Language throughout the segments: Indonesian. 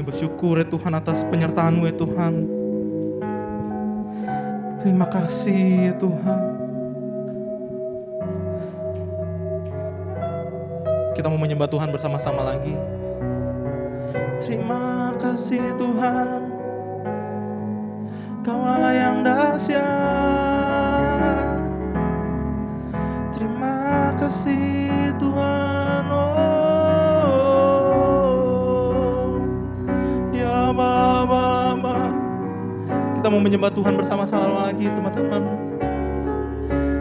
Kami bersyukur ya Tuhan atas penyertaan-Mu ya Tuhan. Terima kasih ya Tuhan. Kita mau menyembah Tuhan bersama-sama lagi. Terima kasih Tuhan, Kau Allah yang dahsyat. Terima kasih Tuhan, oh ya Bapa. Kita mau menyembah Tuhan bersama-sama lagi teman-teman.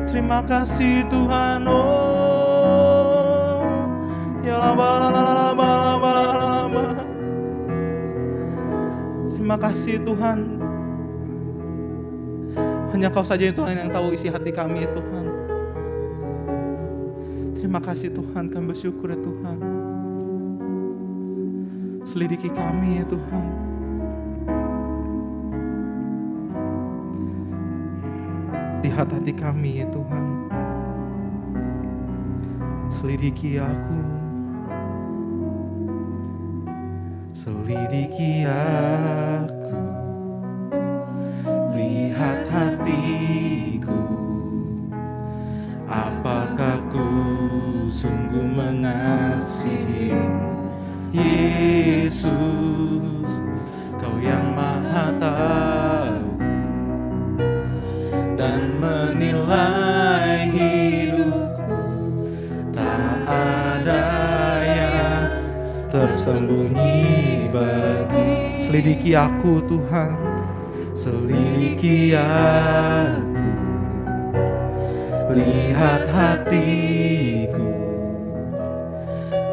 Terima kasih Tuhan, oh ya Bapa. Terima kasih Tuhan. Hanya Kau saja Tuhan yang tahu isi hati kami ya Tuhan. Terima kasih Tuhan, kami bersyukur ya Tuhan. Selidiki kami ya Tuhan. Lihat hati kami ya Tuhan. Selidiki aku. Selidiki aku. Lihat hatiku, apakah ku sungguh mengasihi-Mu, Yesus, Kau yang Maha tahu dan menilai hidupku. Tak ada yang tersembunyi bagi. Selidiki aku Tuhan. Selidiki aku, lihat hatiku,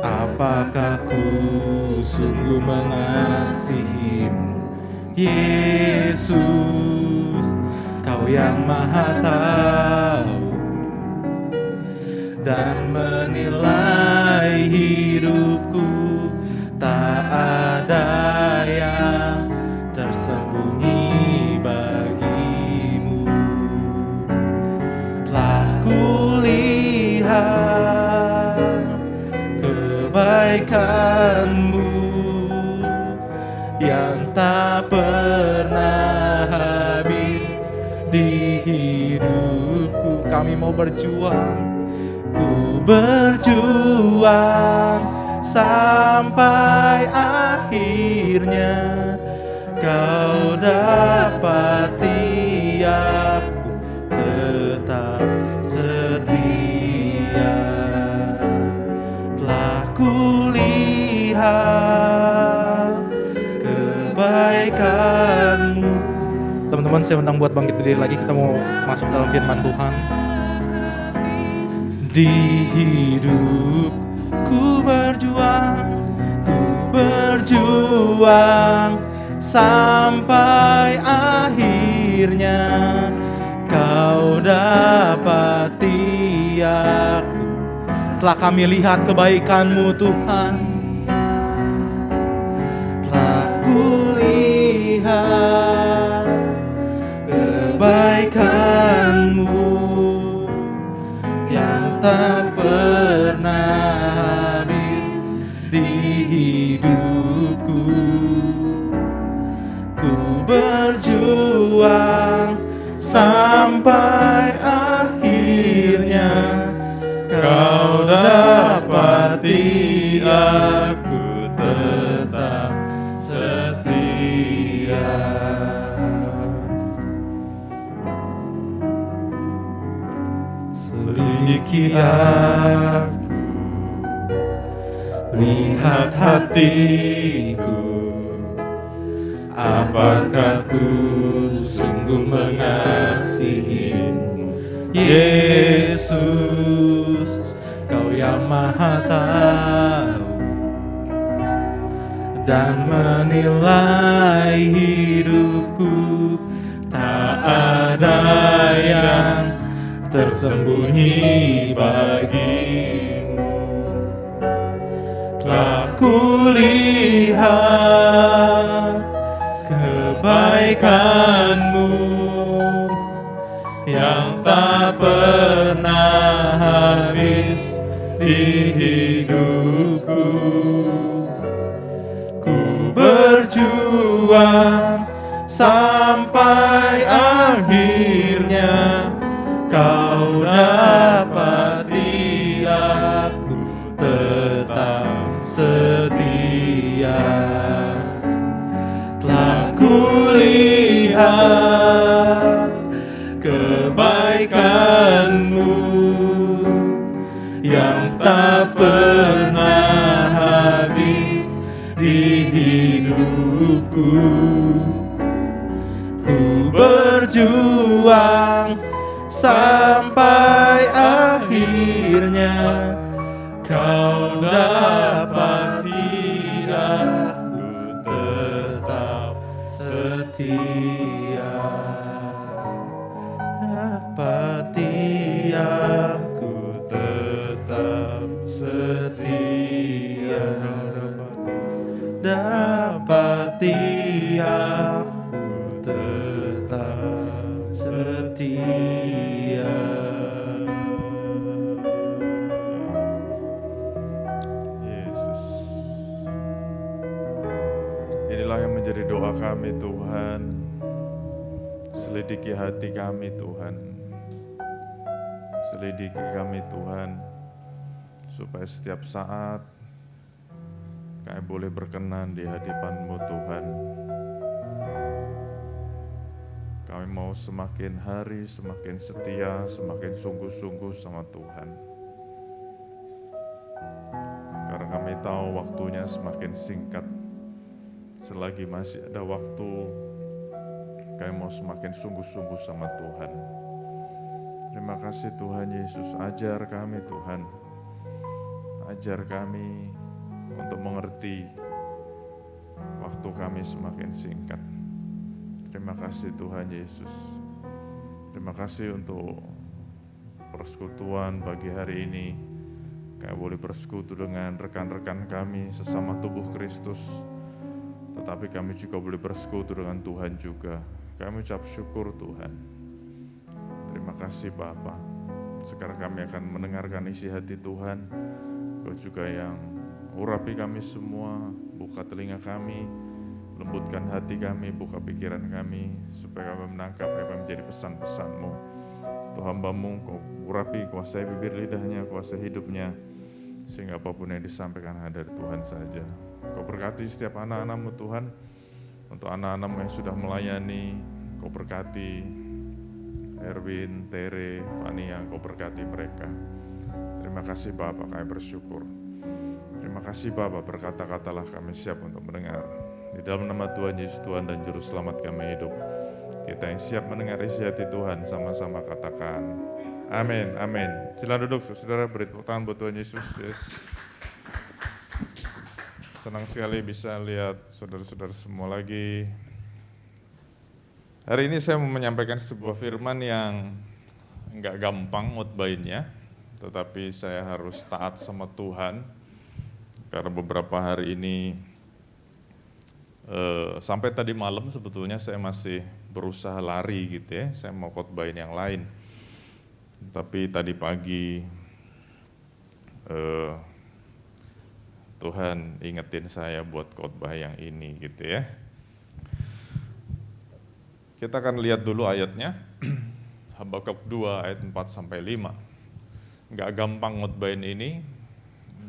apakah ku sungguh mengasihi-Mu, Yesus, Kau yang Maha tahu dan menilai hidupku. Tak ada yang tersembunyi bagi-Mu. Telah kulihat kebaikan-Mu yang tak pernah habis di hidupku. Kami mau berjuang, ku berjuang sampai akhirnya. Kau dapati aku tetap setia. Telah kulihat kebaikan-Mu. Teman-teman, saya undang buat bangkit berdiri lagi. Kita mau masuk dalam firman Tuhan. Di hidupku berjuang sampai akhirnya. Kau dapati aku. Telah kami lihat kebaikan-Mu Tuhan. Telah kulihat kebaikan-Mu yang tak pernah habis di hidupku. Ku berjuang sampai akhirnya. Kau dapati aku tetap setia. Selidiki aku, lihat hatiku, apakah ku sungguh mengasihi-Mu, Yesus, Kau yang Maha tahu dan menilai hidupku. Tak ada yang tersembunyi bagi-Mu. Telah kulihat kebaikan-Mu yang tak pernah habis di hidupku. Ku berjuang sampai akhirnya kau dapati aku tetap setia. Telah kulihat kebaikanmu yang tak pernah habis di hidupku. Ku berjuang sampai akhirnya kau dapati aku tetap setia. Dapati aku tetap setia. Dapati aku tetap setia. Yesus, inilah yang menjadi doa kami Tuhan. Selidiki hati kami Tuhan. Selidiki kami Tuhan, supaya setiap saat kami boleh berkenan di hadapan-Mu Tuhan. Kami mau semakin hari semakin setia, semakin sungguh-sungguh sama Tuhan. Karena kami tahu waktunya semakin singkat. Selagi masih ada waktu, kami mau semakin sungguh-sungguh sama Tuhan. Terima kasih Tuhan Yesus, ajar kami Tuhan. Ajar kami untuk mengerti waktu kami semakin singkat. Terima kasih Tuhan Yesus. Terima kasih untuk persekutuan pagi hari ini. Kami boleh bersekutu dengan rekan-rekan kami sesama tubuh Kristus. Tetapi kami juga boleh bersekutu dengan Tuhan juga. Kami ucap syukur Tuhan. Terima kasih Bapa. Sekarang kami akan mendengarkan isi hati Tuhan. Kau juga yang urapi kami semua, buka telinga kami, lembutkan hati kami, buka pikiran kami, supaya kami menangkap apa yang menjadi pesan-pesan-Mu. Tuhan hamba-Mu, Kau urapi, kuasai bibir lidahnya, kuasai hidupnya, sehingga apapun yang disampaikan hanya dari Tuhan saja. Kau berkati setiap anak-anak-Mu Tuhan, untuk anak-anak-Mu yang sudah melayani, Kau berkati Erwin, Tere, Fania, Kau berkati mereka. Terima kasih Bapa, kami bersyukur. Terima kasih Bapa, berkata-katalah kami siap untuk mendengar. Di dalam nama Tuhan Yesus, Tuhan dan Juru Selamat kami hidup. Kita yang siap mendengar isi hati Tuhan, sama-sama katakan amin, amin. Silakan duduk, saudara, beri tepuk tangan buat Tuhan Yesus. Yes. Senang sekali bisa lihat saudara-saudara semua lagi. Hari ini saya mau menyampaikan sebuah firman yang enggak gampang ngutbainnya, tetapi saya harus taat sama Tuhan. Karena beberapa hari ini, sampai tadi malam sebetulnya saya masih berusaha lari gitu ya, saya mau khotbahin yang lain. Tapi tadi pagi Tuhan ingetin saya buat khotbah yang ini gitu ya. Kita akan lihat dulu ayatnya, Habakuk 2 ayat 4-5. Nggak gampang ngotbahin ini,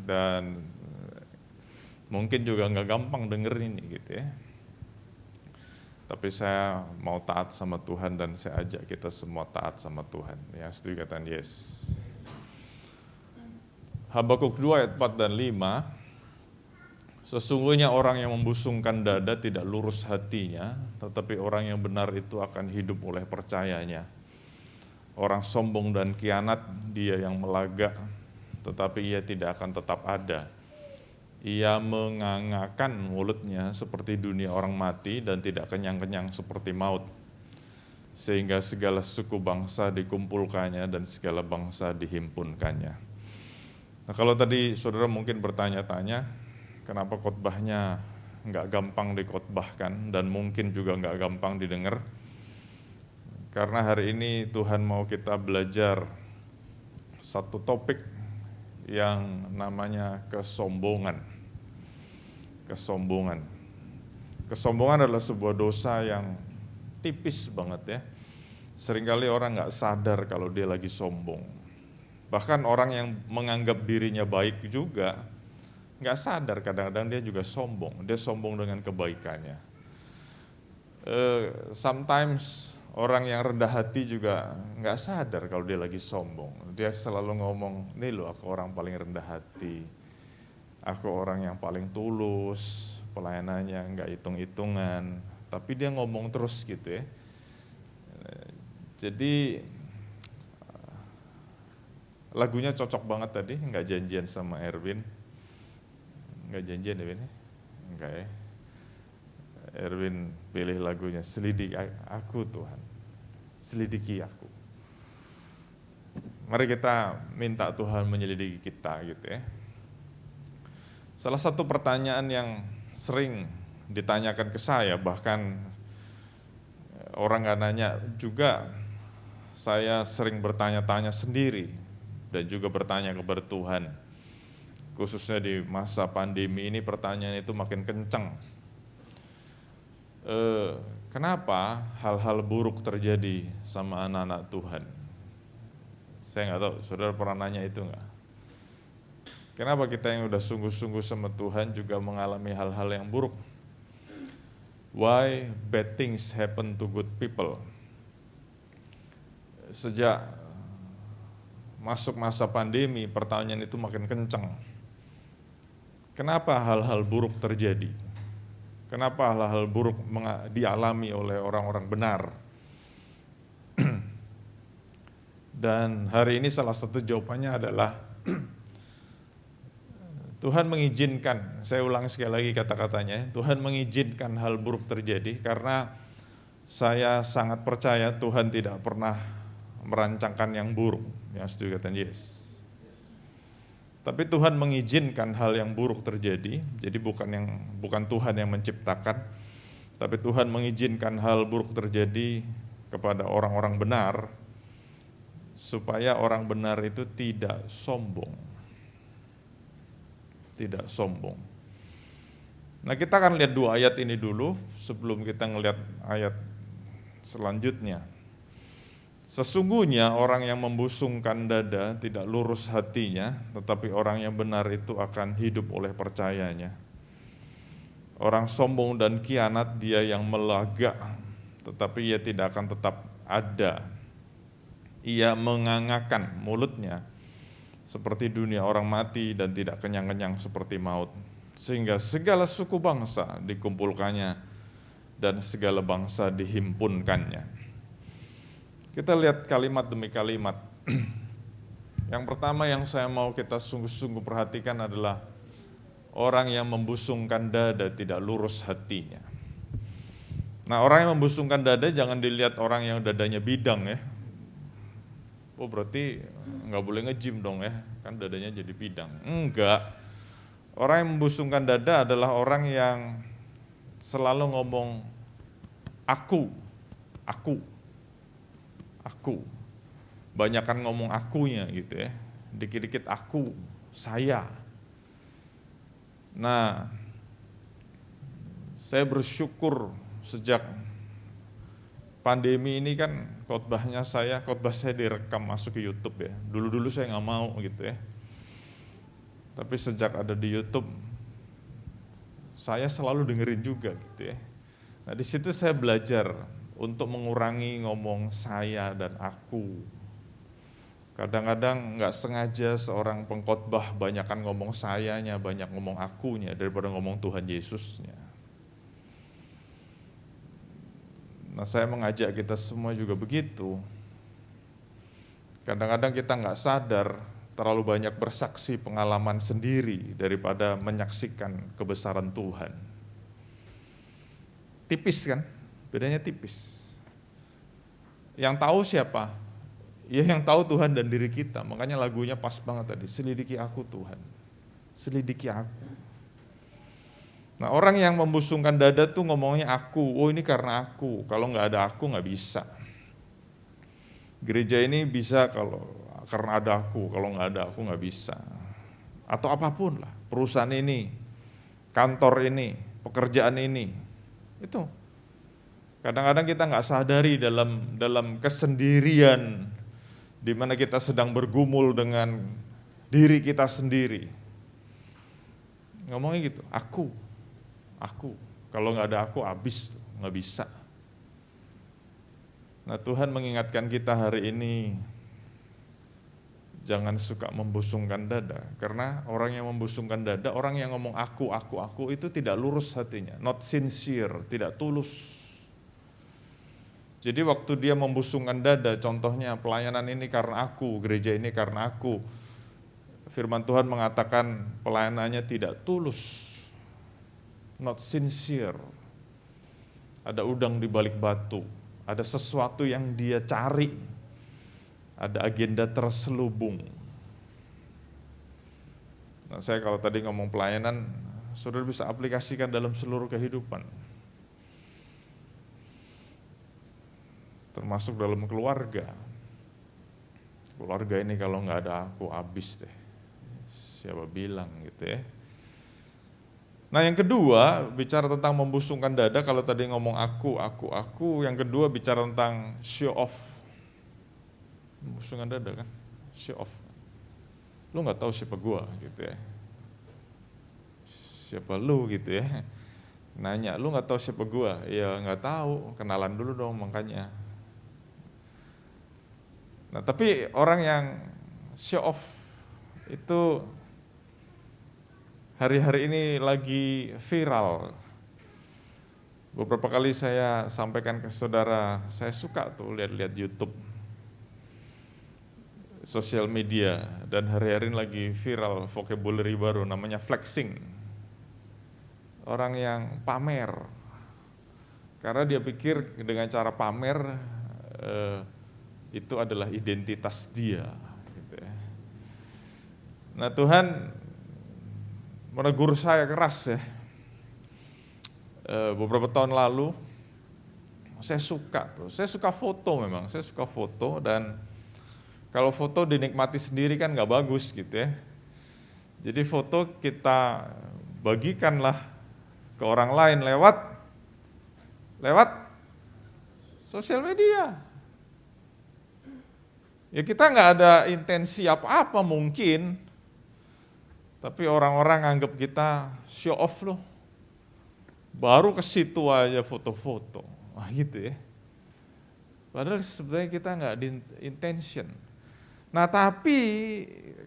dan mungkin juga nggak gampang dengerin ini gitu ya. Tapi saya mau taat sama Tuhan dan saya ajak kita semua taat sama Tuhan. Ya, setuju katakan yes. Habakuk 2 ayat 4 dan 5. Sesungguhnya orang yang membusungkan dada tidak lurus hatinya, tetapi orang yang benar itu akan hidup oleh percayanya. Orang sombong dan kianat dia yang melagak, tetapi ia tidak akan tetap ada. Ia menganga-ngakan mulutnya seperti dunia orang mati dan tidak kenyang-kenyang seperti maut. Sehingga segala suku bangsa dikumpulkannya dan segala bangsa dihimpunkannya. Nah, kalau tadi saudara mungkin bertanya-tanya, kenapa khotbahnya nggak gampang dikhotbahkan dan mungkin juga nggak gampang didengar? Karena hari ini Tuhan mau kita belajar satu topik yang namanya kesombongan. Kesombongan. Kesombongan adalah sebuah dosa yang tipis banget ya. Seringkali orang nggak sadar kalau dia lagi sombong. Bahkan orang yang menganggap dirinya baik juga nggak sadar kadang-kadang dia juga sombong. Dia sombong dengan kebaikannya. Sometimes orang yang rendah hati juga nggak sadar kalau dia lagi sombong. Dia selalu ngomong, nih loh aku orang paling rendah hati. Aku orang yang paling tulus, pelayanannya nggak hitung-hitungan. Tapi dia ngomong terus gitu ya. Jadi lagunya cocok banget tadi, nggak janjian sama Erwin. Nggak janjian ya Win? Enggak ya. Erwin pilih lagunya, selidiki aku Tuhan, selidiki aku. Mari kita minta Tuhan menyelidiki kita gitu ya. Salah satu pertanyaan yang sering ditanyakan ke saya, bahkan orang gak nanya juga, saya sering bertanya-tanya sendiri dan juga bertanya kepada Tuhan. Khususnya di masa pandemi ini pertanyaan itu makin kencang. Kenapa hal-hal buruk terjadi sama anak-anak Tuhan? Saya nggak tahu, saudara pernah nanya itu nggak? Kenapa kita yang udah sungguh-sungguh sama Tuhan juga mengalami hal-hal yang buruk? Why bad things happen to good people? Sejak masuk masa pandemi, pertanyaan itu makin kencang. Kenapa hal-hal buruk terjadi? Kenapa hal-hal buruk dialami oleh orang-orang benar? Dan hari ini salah satu jawabannya adalah Tuhan mengizinkan, saya ulang sekali lagi kata-katanya, Tuhan mengizinkan hal buruk terjadi karena saya sangat percaya Tuhan tidak pernah merancangkan yang buruk. Yang setuju kata yes. Tapi Tuhan mengizinkan hal yang buruk terjadi, jadi bukan Tuhan yang menciptakan, tapi Tuhan mengizinkan hal buruk terjadi kepada orang-orang benar, supaya orang benar itu tidak sombong. Tidak sombong. Nah, kita akan lihat 2 ayat ini dulu, sebelum kita ngelihat ayat selanjutnya. Sesungguhnya orang yang membusungkan dada tidak lurus hatinya, tetapi orang yang benar itu akan hidup oleh percayanya. Orang sombong dan kianat dia yang melagak, tetapi ia tidak akan tetap ada. Ia mengangakkan mulutnya seperti dunia orang mati dan tidak kenyang-kenyang seperti maut. Sehingga segala suku bangsa dikumpulkannya dan segala bangsa dihimpunkannya. Kita lihat kalimat demi kalimat. Yang pertama yang saya mau kita sungguh-sungguh perhatikan adalah orang yang membusungkan dada tidak lurus hatinya. Nah, orang yang membusungkan dada jangan dilihat orang yang dadanya bidang ya. Oh, berarti nggak boleh nge-gym dong ya, kan dadanya jadi bidang. Enggak. Orang yang membusungkan dada adalah orang yang selalu ngomong aku. Banyakan ngomong akunya gitu ya, dikit-dikit aku, saya. Nah, saya bersyukur sejak pandemi ini kan khotbah saya direkam masuk ke YouTube ya. Dulu saya nggak mau gitu ya. Tapi sejak ada di YouTube, saya selalu dengerin juga gitu ya. Nah, di situ saya belajar untuk mengurangi ngomong saya dan aku. Kadang-kadang nggak sengaja seorang pengkhotbah banyakkan ngomong sayanya, banyak ngomong akunya daripada ngomong Tuhan Yesusnya. Nah, saya mengajak kita semua juga begitu. Kadang-kadang kita nggak sadar terlalu banyak bersaksi pengalaman sendiri daripada menyaksikan kebesaran Tuhan. Tipis kan? Bedanya tipis. Yang tahu siapa? Ya yang tahu Tuhan dan diri kita. Makanya lagunya pas banget tadi. Selidiki aku Tuhan. Selidiki aku. Nah, orang yang membusungkan dada tuh ngomongnya aku. Oh, ini karena aku. Kalau nggak ada aku nggak bisa. Gereja ini bisa karena ada aku. Kalau nggak ada aku nggak bisa. Atau apapun lah. Perusahaan ini, kantor ini, pekerjaan ini. Itu. Kadang-kadang kita nggak sadari dalam kesendirian, di mana kita sedang bergumul dengan diri kita sendiri. Ngomongnya gitu, aku. Kalau nggak ada aku habis, nggak bisa. Nah Tuhan mengingatkan kita hari ini, jangan suka membusungkan dada, karena orang yang membusungkan dada, orang yang ngomong aku itu tidak lurus hatinya, not sincere, tidak tulus. Jadi waktu dia membusungkan dada, contohnya pelayanan ini karena aku, gereja ini karena aku, firman Tuhan mengatakan pelayanannya tidak tulus, not sincere. Ada udang di balik batu, ada sesuatu yang dia cari, ada agenda terselubung. Nah, saya kalau tadi ngomong pelayanan, saudara bisa aplikasikan dalam seluruh kehidupan. Termasuk dalam keluarga. Keluarga ini kalau nggak ada aku habis deh. Siapa bilang gitu ya. Nah yang kedua, bicara tentang membusungkan dada, kalau tadi ngomong aku, yang kedua bicara tentang show off. Membusungkan dada kan, show off. Lu nggak tahu siapa gua gitu ya. Siapa lu gitu ya. Nanya, lu nggak tahu siapa gua? Ya nggak tahu, kenalan dulu dong makanya. Nah tapi orang yang show off itu hari-hari ini lagi viral. Beberapa kali saya sampaikan ke saudara, saya suka tuh lihat-lihat YouTube, sosial media, dan hari-hari ini lagi viral vocabulary baru namanya flexing. Orang yang pamer, karena dia pikir dengan cara pamer itu adalah identitas dia. Gitu ya. Nah Tuhan menegur saya keras ya. Beberapa tahun lalu saya suka foto memang, saya suka foto, dan kalau foto dinikmati sendiri kan nggak bagus gitu ya. Jadi foto kita bagikanlah ke orang lain lewat sosial media. Ya kita nggak ada intensi apa-apa mungkin, tapi orang-orang anggap kita show off loh. Baru ke situ aja foto-foto, gitu ya. Padahal sebenarnya kita nggak ada intention. Nah tapi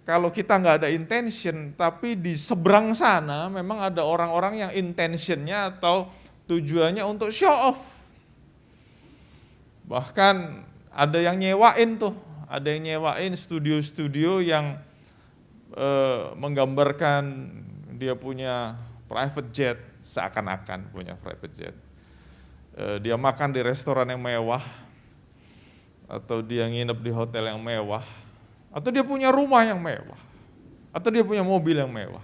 kalau kita nggak ada intention, tapi di seberang sana memang ada orang-orang yang intentionnya atau tujuannya untuk show off. Bahkan ada yang nyewain tuh, ada yang nyewain studio-studio yang menggambarkan dia punya private jet, seakan-akan punya private jet. Dia makan di restoran yang mewah, atau dia nginep di hotel yang mewah, atau dia punya rumah yang mewah, atau dia punya mobil yang mewah.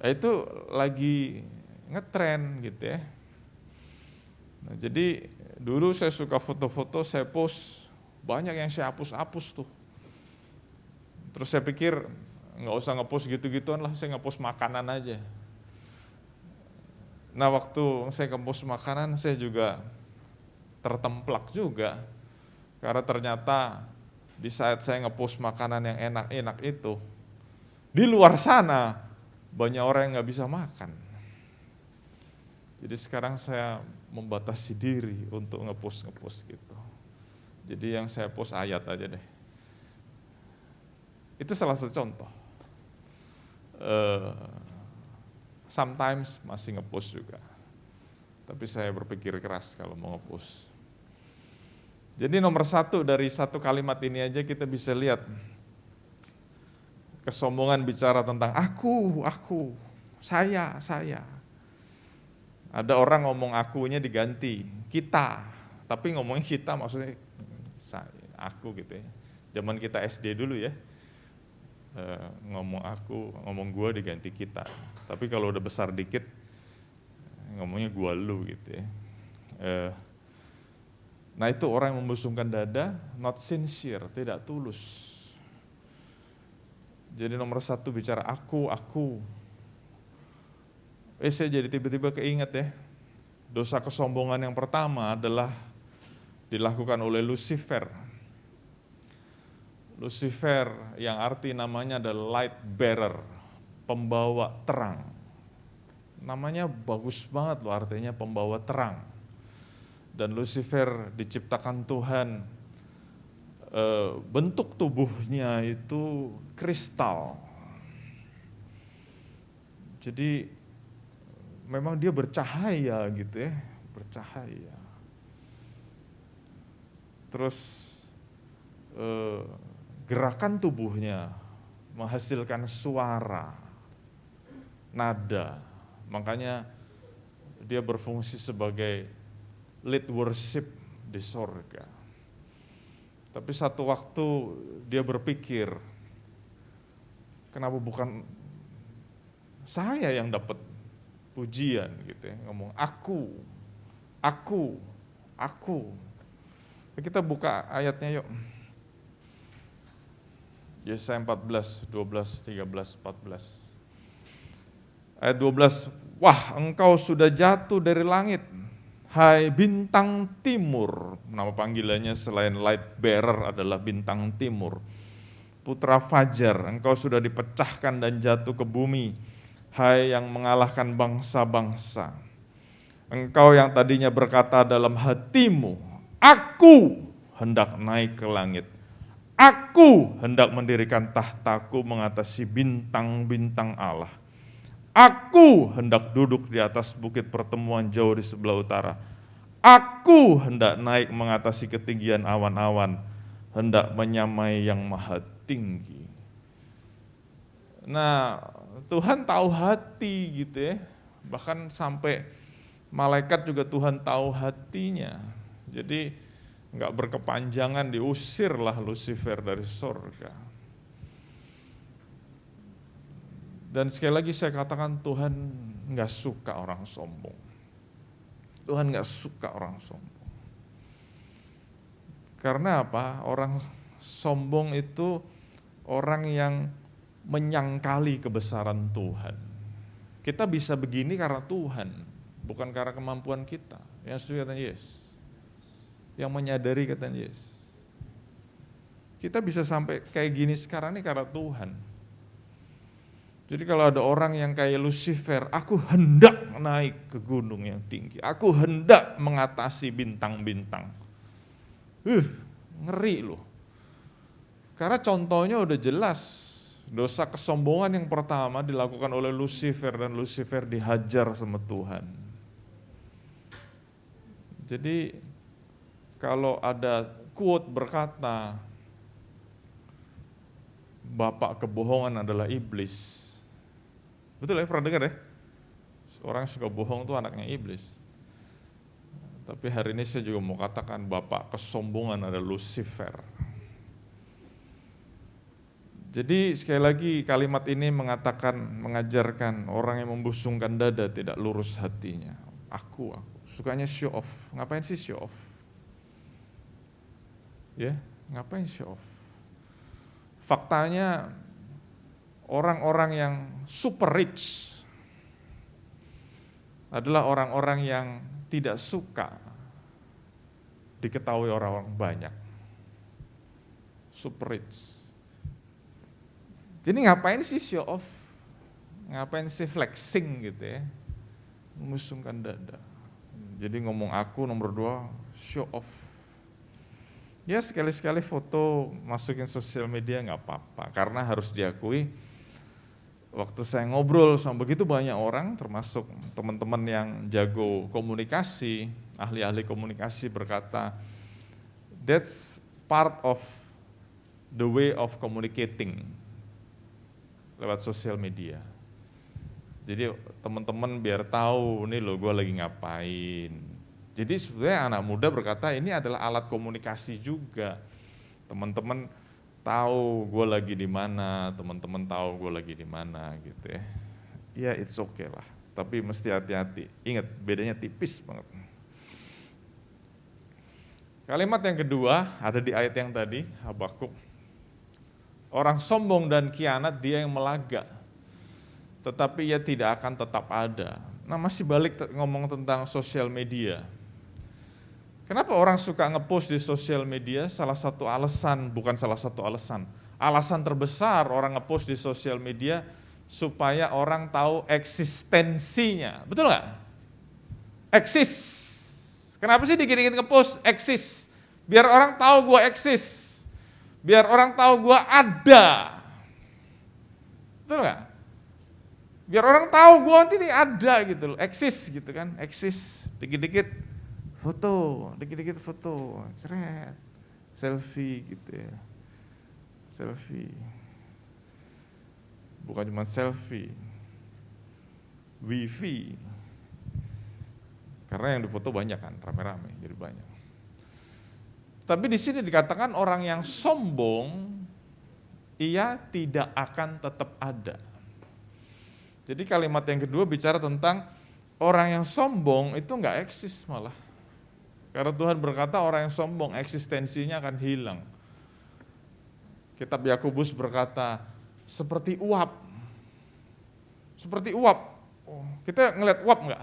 Itu lagi ngetren gitu ya. Nah, jadi dulu saya suka foto-foto, saya post, banyak yang saya hapus-hapus tuh. Terus saya pikir nggak usah ngepost gitu-gituan lah, saya ngepost makanan aja. Nah waktu saya ngepost makanan, saya juga tertemplak juga, karena ternyata di saat saya ngepost makanan yang enak-enak itu, di luar sana banyak orang yang nggak bisa makan. Jadi sekarang saya membatasi diri untuk ngepost gitu. Jadi yang saya post ayat aja deh. Itu salah satu contoh. Sometimes masih ngepost juga. Tapi saya berpikir keras kalau mau ngepost. Jadi nomor satu dari satu kalimat ini aja kita bisa lihat kesombongan bicara tentang aku, saya. Ada orang ngomong akunya diganti kita, tapi ngomongnya kita maksudnya aku gitu ya. Zaman kita SD dulu ya, ngomong aku, ngomong gua diganti kita. Tapi kalau udah besar dikit, ngomongnya gua lu gitu ya. Nah itu orang yang membusungkan dada, not sincere, tidak tulus. Jadi nomor satu bicara aku. Saya jadi tiba-tiba keinget ya, dosa kesombongan yang pertama adalah dilakukan oleh Lucifer. Lucifer yang arti namanya adalah light bearer, pembawa terang. Namanya bagus banget loh, artinya pembawa terang. Dan Lucifer diciptakan Tuhan, bentuk tubuhnya itu kristal. Jadi memang dia bercahaya gitu ya, bercahaya. Terus gerakan tubuhnya menghasilkan suara, nada. Makanya dia berfungsi sebagai lead worship di sorga. Tapi satu waktu dia berpikir, kenapa bukan saya yang dapat pujian gitu ya, ngomong aku. Kita buka ayatnya yuk. Yesaya 14, 12, 13, 14. Ayat 12, wah engkau sudah jatuh dari langit, hai bintang timur. Nama panggilannya selain light bearer adalah bintang timur. Putra fajar, engkau sudah dipecahkan dan jatuh ke bumi, hai yang mengalahkan bangsa-bangsa. Engkau yang tadinya berkata dalam hatimu, aku hendak naik ke langit. Aku hendak mendirikan tahtaku mengatasi bintang-bintang Allah. Aku hendak duduk di atas bukit pertemuan jauh di sebelah utara. Aku hendak naik mengatasi ketinggian awan-awan, hendak menyamai yang maha tinggi. Nah, Tuhan tahu hati gitu ya. Bahkan sampai malaikat juga Tuhan tahu hatinya. Jadi enggak berkepanjangan diusirlah Lucifer dari surga. Dan sekali lagi saya katakan Tuhan enggak suka orang sombong. Tuhan enggak suka orang sombong. Karena apa? Orang sombong itu orang yang menyangkali kebesaran Tuhan. Kita bisa begini karena Tuhan, bukan karena kemampuan kita. Yang setuju kata Yes. Yang menyadari kata Yes. Kita bisa sampai kayak gini sekarang ini karena Tuhan. Jadi kalau ada orang yang kayak Lucifer, aku hendak naik ke gunung yang tinggi, aku hendak mengatasi bintang-bintang. Ngeri loh. Karena contohnya udah jelas, dosa kesombongan yang pertama dilakukan oleh Lucifer dan Lucifer dihajar sama Tuhan. Jadi kalau ada quote berkata, bapak kebohongan adalah iblis. Betul ya, pernah dengar ya? Orang suka bohong tuh anaknya iblis. Tapi hari ini saya juga mau katakan bapak kesombongan adalah Lucifer. Jadi sekali lagi kalimat ini mengatakan, mengajarkan orang yang membusungkan dada tidak lurus hatinya. Aku. Sukanya show off. Ngapain sih show off? Ya, ngapain show off? Faktanya orang-orang yang super rich adalah orang-orang yang tidak suka diketahui orang-orang banyak. Super rich. Jadi ngapain sih show off? Ngapain sih flexing gitu ya? Memusungkan dada. Jadi ngomong aku nomor 2, show off. Ya sekali-sekali foto masukin sosial media nggak apa-apa, karena harus diakui waktu saya ngobrol sama begitu banyak orang, termasuk teman-teman yang jago komunikasi, ahli-ahli komunikasi berkata, that's part of the way of communicating lewat sosial media. Jadi teman-teman biar tahu, nih loh gue lagi ngapain. Jadi sebenarnya anak muda berkata ini adalah alat komunikasi juga. Teman-teman tahu gue lagi di mana, teman-teman tahu gue lagi di mana gitu ya. Ya it's okay lah, tapi mesti hati-hati. Ingat bedanya tipis banget. Kalimat yang kedua ada di ayat yang tadi, Habakuk. Orang sombong dan kianat dia yang melaga, tetapi ia tidak akan tetap ada. Nah, masih balik ngomong tentang sosial media. Kenapa orang suka ngepost di sosial media? Salah satu alasan, bukan salah satu alasan. Alasan terbesar orang ngepost di sosial media supaya orang tahu eksistensinya. Betul nggak? Eksis. Kenapa sih dikit-dikit ngepost? Eksis. Biar orang tahu gue eksis. Biar orang tahu gue ada. Betul nggak? Biar orang tahu gue nanti ada gitu loh, eksis gitu kan, eksis. Dikit-dikit foto, seret, selfie gitu ya, selfie. Bukan cuma selfie, wifi. Karena yang difoto banyak kan, rame-rame, jadi banyak. Tapi di sini dikatakan orang yang sombong, ia tidak akan tetap ada. Jadi kalimat yang kedua bicara tentang orang yang sombong itu enggak eksis malah. Karena Tuhan berkata orang yang sombong eksistensinya akan hilang. Kitab Yakobus berkata seperti uap. Seperti uap. Kita ngeliat uap enggak?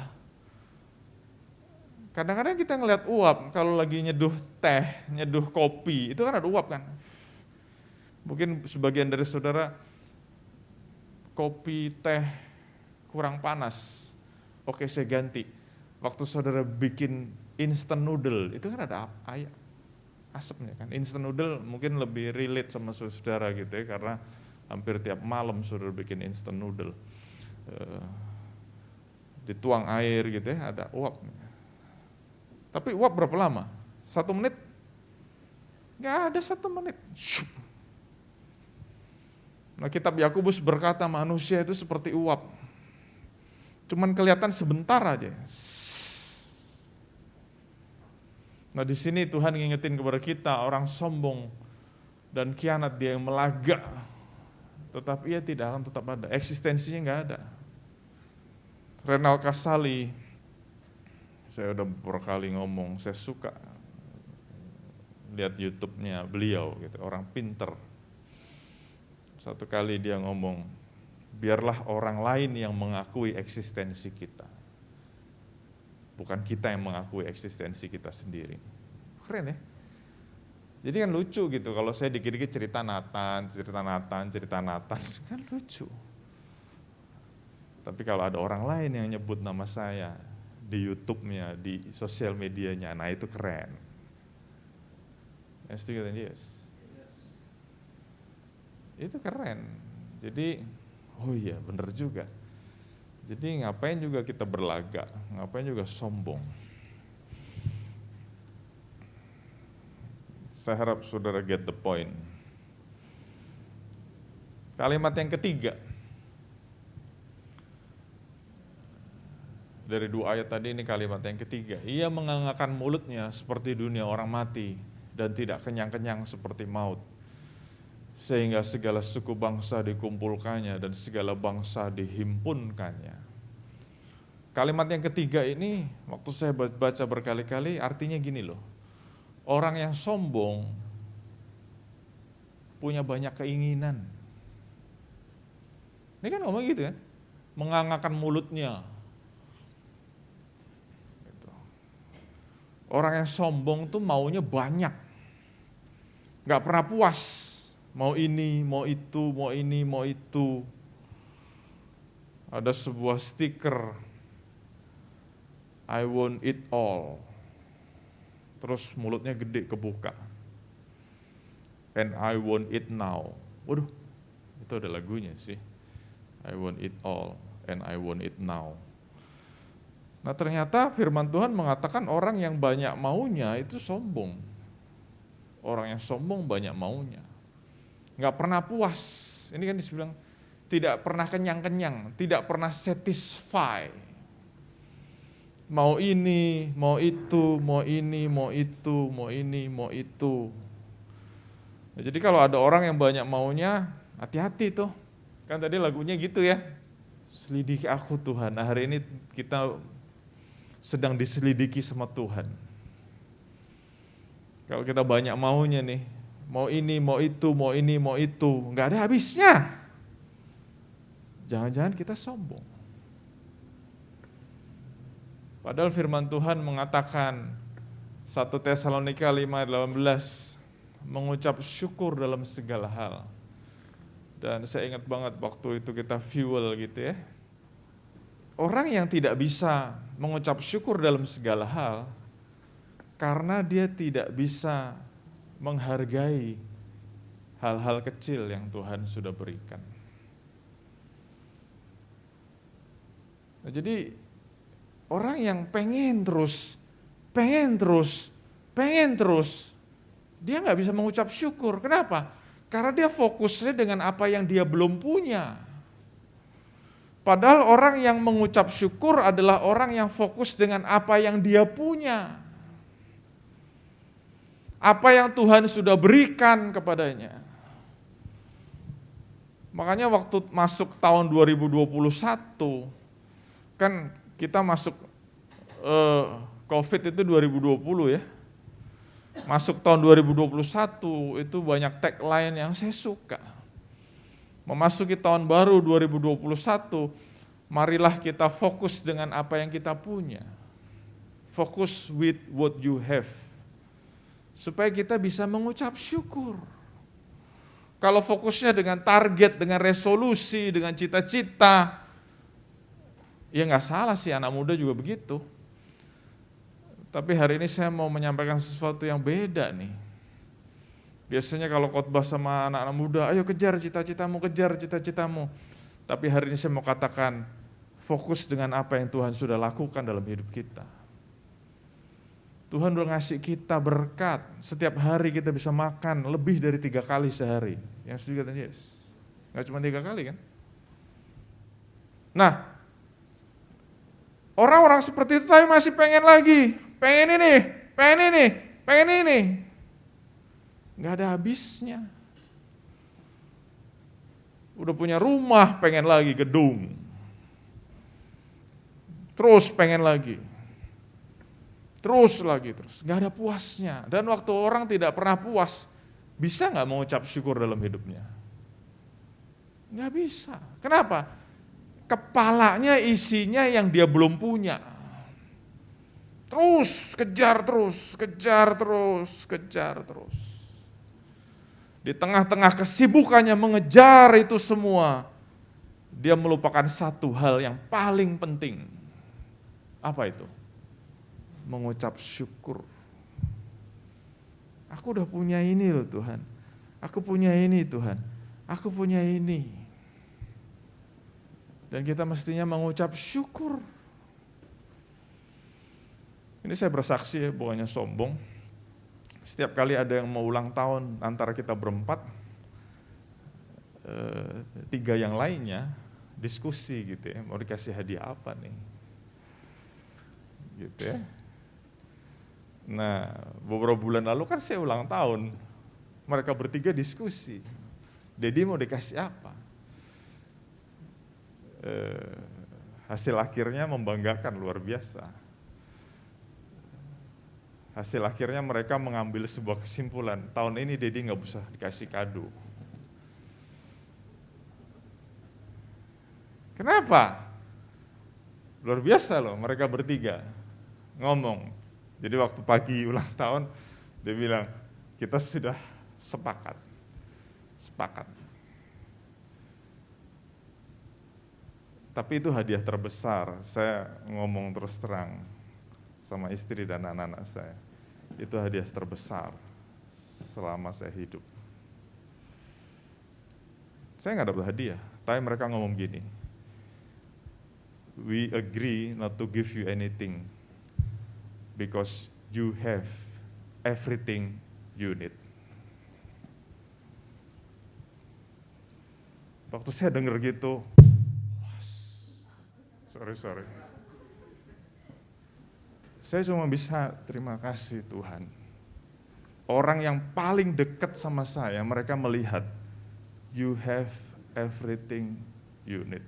Kadang-kadang kita ngeliat uap kalau lagi nyeduh teh, nyeduh kopi, itu kan ada uap kan. Mungkin sebagian dari saudara kopi, teh kurang panas. Oke, saya ganti. Waktu saudara bikin instant noodle, itu kan ada asapnya kan. Instant noodle mungkin lebih relate sama saudara gitu ya, karena hampir tiap malam saudara bikin instant noodle. Dituang air gitu ya, ada uap. Tapi uap berapa lama? 1 menit? Nggak ada 1 menit. Nah, kitab Yakobus berkata manusia itu seperti uap. Cuman kelihatan sebentar aja. Nah, di sini Tuhan ngingetin kepada kita orang sombong dan khianat, dia yang melaga. Tetapi ia tidak akan tetap ada, eksistensinya nggak ada. Renal Kasali, saya udah beberapa kali ngomong, saya suka lihat YouTube-nya beliau gitu, orang pinter. Satu kali dia ngomong, biarlah orang lain yang mengakui eksistensi kita. Bukan kita yang mengakui eksistensi kita sendiri. Keren ya? Jadi kan lucu gitu, kalau saya dikit-dikit cerita Nathan, kan lucu. Tapi kalau ada orang lain yang nyebut nama saya di YouTube-nya, di sosial medianya, nah itu keren. Yang setuju kan? Yes. Itu keren. Jadi, oh iya benar juga. Jadi ngapain juga kita berlagak, ngapain juga sombong. Saya harap saudara get the point. Kalimat yang ketiga, dari 2 ayat tadi ini kalimat yang ketiga. Ia mengangkat mulutnya seperti dunia orang mati dan tidak kenyang-kenyang seperti maut. Sehingga segala suku bangsa dikumpulkannya dan segala bangsa dihimpunkannya. Kalimat yang ketiga ini waktu saya baca berkali-kali artinya gini loh. Orang yang sombong punya banyak keinginan. Ini kan ngomong gitu kan. Mengangkat mulutnya. Orang yang sombong tuh maunya banyak, gak pernah puas, mau ini, mau itu, mau ini, mau itu. Ada sebuah stiker, I want it all. Terus mulutnya gede kebuka. And I want it now. Waduh, itu ada lagunya sih. I want it all, and I want it now. Nah ternyata firman Tuhan mengatakan orang yang banyak maunya itu sombong. Orang yang sombong banyak maunya. Nggak pernah puas. Ini kan dibilang tidak pernah kenyang-kenyang, tidak pernah satisfy. Mau ini, mau itu, mau ini, mau itu, mau ini, mau itu. Nah, jadi kalau ada orang yang banyak maunya, hati-hati tuh. Kan tadi lagunya gitu ya. Selidiki aku Tuhan. Nah hari ini kita sedang diselidiki sama Tuhan. Kalau kita banyak maunya nih, mau ini, mau itu, mau ini, mau itu, nggak ada habisnya. Jangan-jangan kita sombong. Padahal firman Tuhan mengatakan 1 Tesalonika 5:18 mengucap syukur dalam segala hal. Dan saya ingat banget waktu itu kita fuel gitu ya. Orang yang tidak bisa mengucap syukur dalam segala hal karena dia tidak bisa menghargai hal-hal kecil yang Tuhan sudah berikan. Nah, jadi orang yang pengen terus, dia nggak bisa mengucap syukur. Kenapa? Karena dia fokusnya dengan apa yang dia belum punya. Padahal orang yang mengucap syukur adalah orang yang fokus dengan apa yang dia punya. Apa yang Tuhan sudah berikan kepadanya. Makanya waktu masuk tahun 2021, kan kita masuk COVID itu 2020 ya. Masuk tahun 2021 itu banyak tagline yang saya suka. Memasuki tahun baru 2021, marilah kita fokus dengan apa yang kita punya. Fokus with what you have. Supaya kita bisa mengucap syukur. Kalau fokusnya dengan target, dengan resolusi, dengan cita-cita, ya nggak salah sih, anak muda juga begitu. Tapi hari ini saya mau menyampaikan sesuatu yang beda nih. Biasanya kalau khotbah sama anak-anak muda, ayo kejar cita-citamu. Tapi hari ini saya mau katakan, fokus dengan apa yang Tuhan sudah lakukan dalam hidup kita. Tuhan udah ngasih kita berkat, setiap hari kita bisa makan lebih dari 3 kali sehari. Yang setuju katanya yes. Nggak cuma 3 kali kan? Nah, orang-orang seperti itu tapi masih pengen lagi, pengen ini. Nggak ada habisnya. Udah punya rumah, pengen lagi gedung. Terus pengen lagi. Terus. Nggak ada puasnya. Dan waktu orang tidak pernah puas, bisa nggak mengucap syukur dalam hidupnya? Nggak bisa. Kenapa? Kepalanya isinya yang dia belum punya. Terus, kejar terus. Di tengah-tengah kesibukannya mengejar itu semua, dia melupakan satu hal yang paling penting. Apa itu? Mengucap syukur. Aku udah punya ini loh Tuhan. Aku punya ini Tuhan. Aku punya ini. Dan kita mestinya mengucap syukur. Ini saya bersaksi ya, bukannya sombong. Setiap kali ada yang mau ulang tahun antara kita berempat, 3 yang lainnya diskusi gitu ya, mau dikasih hadiah apa nih. Gitu ya. Nah, beberapa bulan lalu kan saya ulang tahun. Mereka bertiga diskusi. Dedi mau dikasih apa? Hasil akhirnya membanggakan luar biasa. Hasil akhirnya mereka mengambil sebuah kesimpulan. Tahun ini Dedi nggak usah dikasih kado. Kenapa? Luar biasa loh, mereka bertiga ngomong. Jadi waktu pagi ulang tahun, dia bilang, kita sudah sepakat. Tapi itu hadiah terbesar, saya ngomong terus terang sama istri dan anak-anak saya. Itu hadiah terbesar selama saya hidup. Saya nggak dapat hadiah, tapi mereka ngomong gini, we agree not to give you anything, because you have everything you need. Waktu saya dengar gitu, sorry. Saya cuma bisa terima kasih Tuhan. Orang yang paling dekat sama saya, mereka melihat, you have everything you need.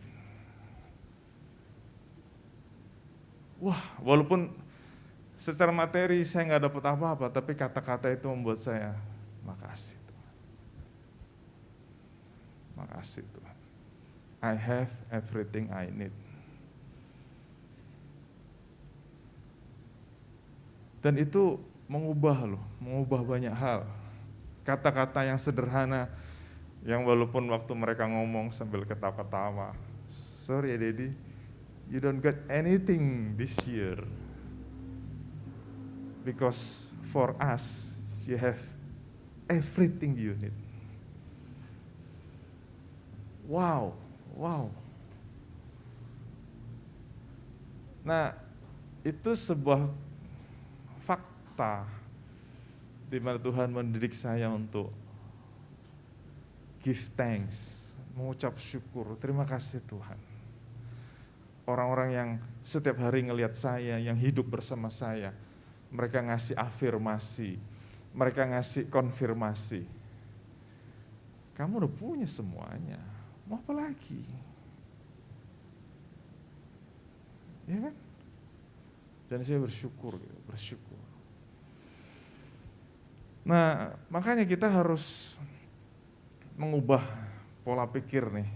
Wah, walaupun secara materi saya nggak dapat apa-apa, tapi kata-kata itu membuat saya, makasih Tuhan. Makasih Tuhan. I have everything I need. Dan itu mengubah banyak hal. Kata-kata yang sederhana, yang walaupun waktu mereka ngomong sambil ketawa-ketawa, sorry ya Daddy, you don't get anything this year. Because for us, you have everything you need. Wow. Nah, itu sebuah fakta di mana Tuhan mendidik saya untuk give thanks, mengucap syukur, terima kasih Tuhan. Orang-orang yang setiap hari ngelihat saya, yang hidup bersama saya, mereka ngasih afirmasi, mereka ngasih konfirmasi. Kamu udah punya semuanya, mau apa lagi? Ya kan? Dan saya bersyukur. Nah, makanya kita harus mengubah pola pikir nih.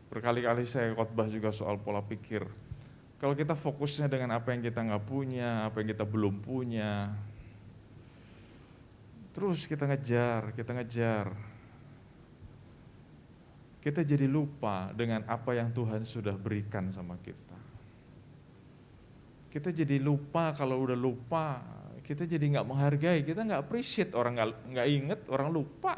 Berkali-kali saya khotbah juga soal pola pikir. Kalau kita fokusnya dengan apa yang kita nggak punya, apa yang kita belum punya, terus kita ngejar, kita jadi lupa dengan apa yang Tuhan sudah berikan sama kita. Kita jadi lupa, kalau udah lupa, kita jadi nggak menghargai, kita nggak appreciate, orang nggak inget, orang lupa.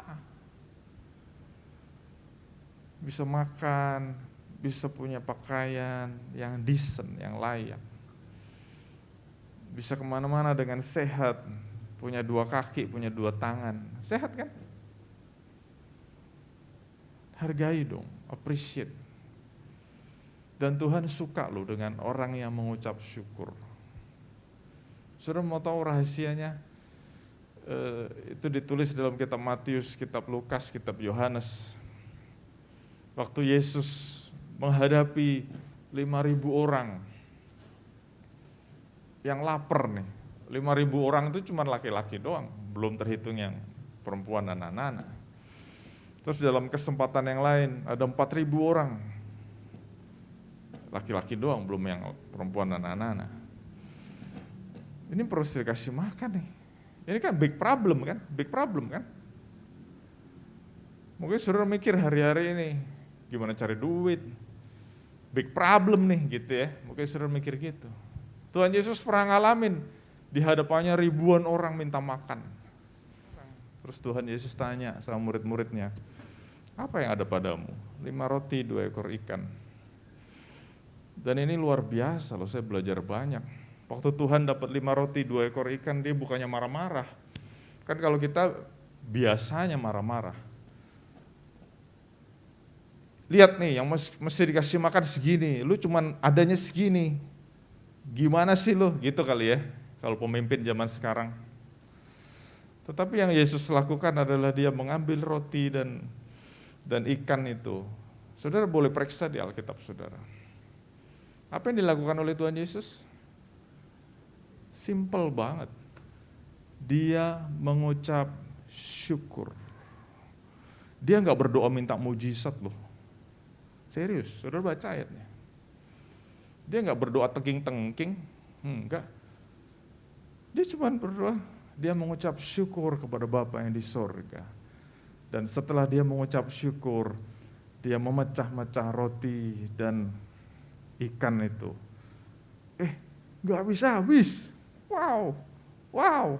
Bisa makan, bisa punya pakaian yang decent, yang layak. Bisa kemana-mana dengan sehat, punya 2 kaki, punya 2 tangan, sehat kan? Hargai dong, appreciate. Dan Tuhan suka loh dengan orang yang mengucap syukur. Saudara mau tahu rahasianya? Itu ditulis dalam kitab Matius, kitab Lukas, kitab Yohanes. Waktu Yesus menghadapi 5.000 orang yang lapar nih. 5.000 orang itu cuma laki-laki doang, belum terhitung yang perempuan dan anak-anak. Terus dalam kesempatan yang lain ada 4.000 orang. Laki-laki doang, belum yang perempuan dan anak-anak. Ini perlu dikasih makan nih. Ini kan big problem kan? Mungkin saudara mikir hari-hari ini, gimana cari duit? Big problem nih gitu ya. Mungkin saudara mikir gitu. Tuhan Yesus pernah ngalamin, di hadapannya ribuan orang minta makan. Terus Tuhan Yesus tanya sama murid-muridnya, apa yang ada padamu? 5 roti, 2 ekor ikan. Dan ini luar biasa loh, saya belajar banyak. Waktu Tuhan dapat 5 roti, 2 ekor ikan, dia bukannya marah-marah. Kan kalau kita biasanya marah-marah. Lihat nih, yang mesti dikasih makan segini, lu cuman adanya segini. Gimana sih lu? Gitu kali ya, kalau pemimpin zaman sekarang. Tetapi yang Yesus lakukan adalah dia mengambil roti dan ikan itu. Saudara boleh periksa di Alkitab saudara. Apa yang dilakukan oleh Tuhan Yesus? Simple banget. Dia mengucap syukur. Dia nggak berdoa minta mujizat loh. Serius, saudara baca ayatnya. Dia nggak berdoa tengking-tengking, enggak. Dia cuma berdoa, dia mengucap syukur kepada Bapa yang di sorga. Dan setelah dia mengucap syukur, dia memecah-mecah roti dan ikan itu. Nggak bisa habis. Wow.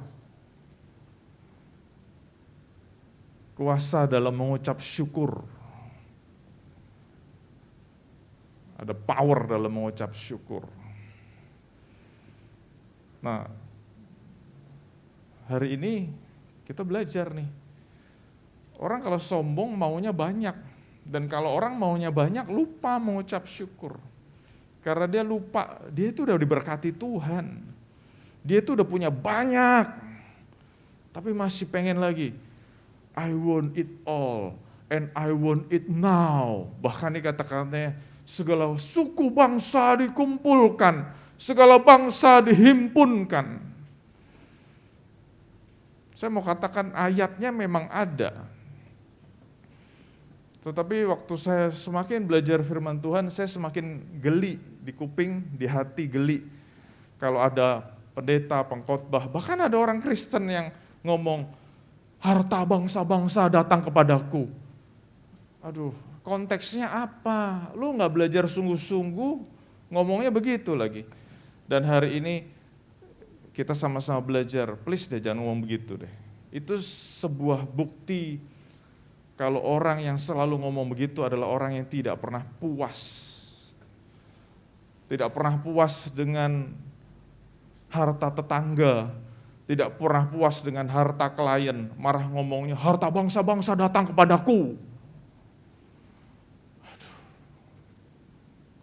Kuasa dalam mengucap syukur. Ada power dalam mengucap syukur. Nah, hari ini kita belajar nih. Orang kalau sombong maunya banyak. Dan kalau orang maunya banyak lupa mengucap syukur. Karena dia lupa, dia itu udah diberkati Tuhan. Dia itu udah punya banyak. Tapi masih pengen lagi. I want it all and I want it now. Bahkan dikatakannya segala suku bangsa dikumpulkan, segala bangsa dihimpunkan. Saya mau katakan ayatnya memang ada. Tetapi waktu saya semakin belajar firman Tuhan, saya semakin geli di kuping, di hati geli. Kalau ada pendeta, pengkhotbah, bahkan ada orang Kristen yang ngomong, harta bangsa-bangsa datang kepadaku. Aduh, konteksnya apa? Lu nggak belajar sungguh-sungguh, ngomongnya begitu lagi. Dan hari ini kita sama-sama belajar, please deh jangan ngomong begitu deh. Itu sebuah bukti kalau orang yang selalu ngomong begitu adalah orang yang tidak pernah puas. Tidak pernah puas dengan harta tetangga, tidak pernah puas dengan harta klien, marah ngomongnya, harta bangsa-bangsa datang kepadaku. Aduh,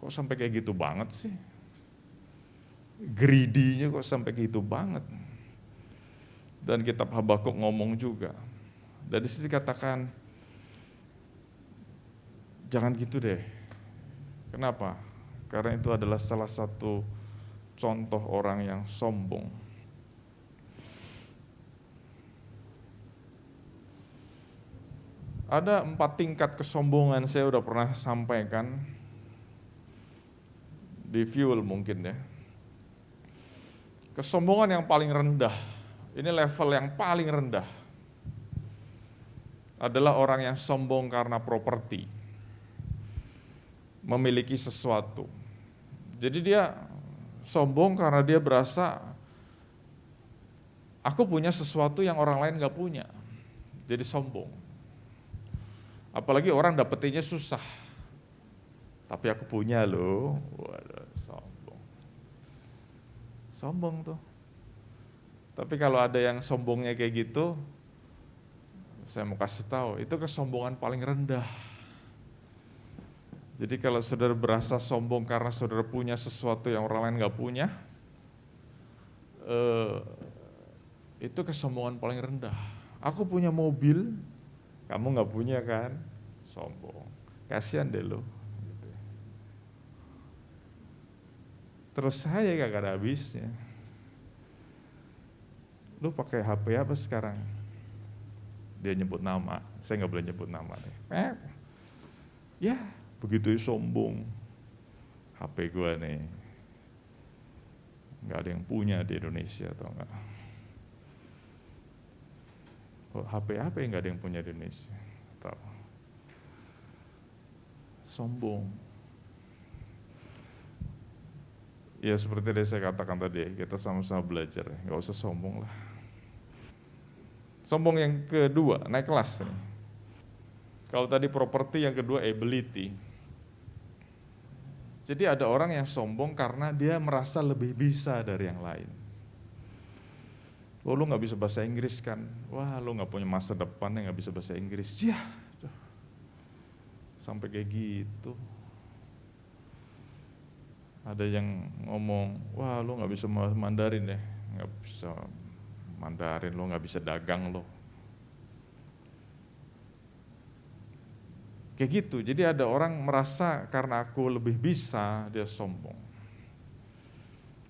kok sampai kayak gitu banget sih? Greedy-nya kok sampai gitu banget. Dan kitab Habakuk ngomong juga. Dan di situ dikatakan, jangan gitu deh. Kenapa? Karena itu adalah salah satu contoh orang yang sombong. Ada 4 tingkat kesombongan, saya udah pernah sampaikan di Fuel mungkin ya. Kesombongan yang paling rendah, ini level yang paling rendah, adalah orang yang sombong karena properti, memiliki sesuatu. Jadi dia sombong karena dia berasa, aku punya sesuatu yang orang lain gak punya, jadi sombong. Apalagi orang dapetinnya susah, tapi aku punya loh, waduh sombong. Sombong tuh. Tapi kalau ada yang sombongnya kayak gitu, saya mau kasih tahu, itu kesombongan paling rendah. Jadi kalau saudara berasa sombong karena saudara punya sesuatu yang orang lain gak punya, itu kesombongan paling rendah. Aku punya mobil, kamu gak punya kan? Sombong. Kasihan deh lo. Terus saya gak ada habisnya. Lu pakai HP apa sekarang? Dia nyebut nama, saya gak boleh nyebut nama deh. Ya, begitu sombong. HP gua nih, gak ada yang punya di Indonesia atau enggak. HP apa yang gak ada yang punya di Indonesia? Tahu. Sombong. Ya seperti yang saya katakan tadi, kita sama-sama belajar, gak usah sombong lah. Sombong yang kedua, naik kelas nih. Kalau tadi properti, yang kedua ability. Jadi ada orang yang sombong karena dia merasa lebih bisa dari yang lain. Oh, lu gak bisa bahasa Inggris kan? Wah, lu gak punya masa depan yang gak bisa bahasa Inggris. Ya, sampai kayak gitu. Ada yang ngomong, wah lu gak bisa Mandarin deh. Gak bisa Mandarin, lu gak bisa dagang lo. Kayak gitu, jadi ada orang merasa karena aku lebih bisa, dia sombong.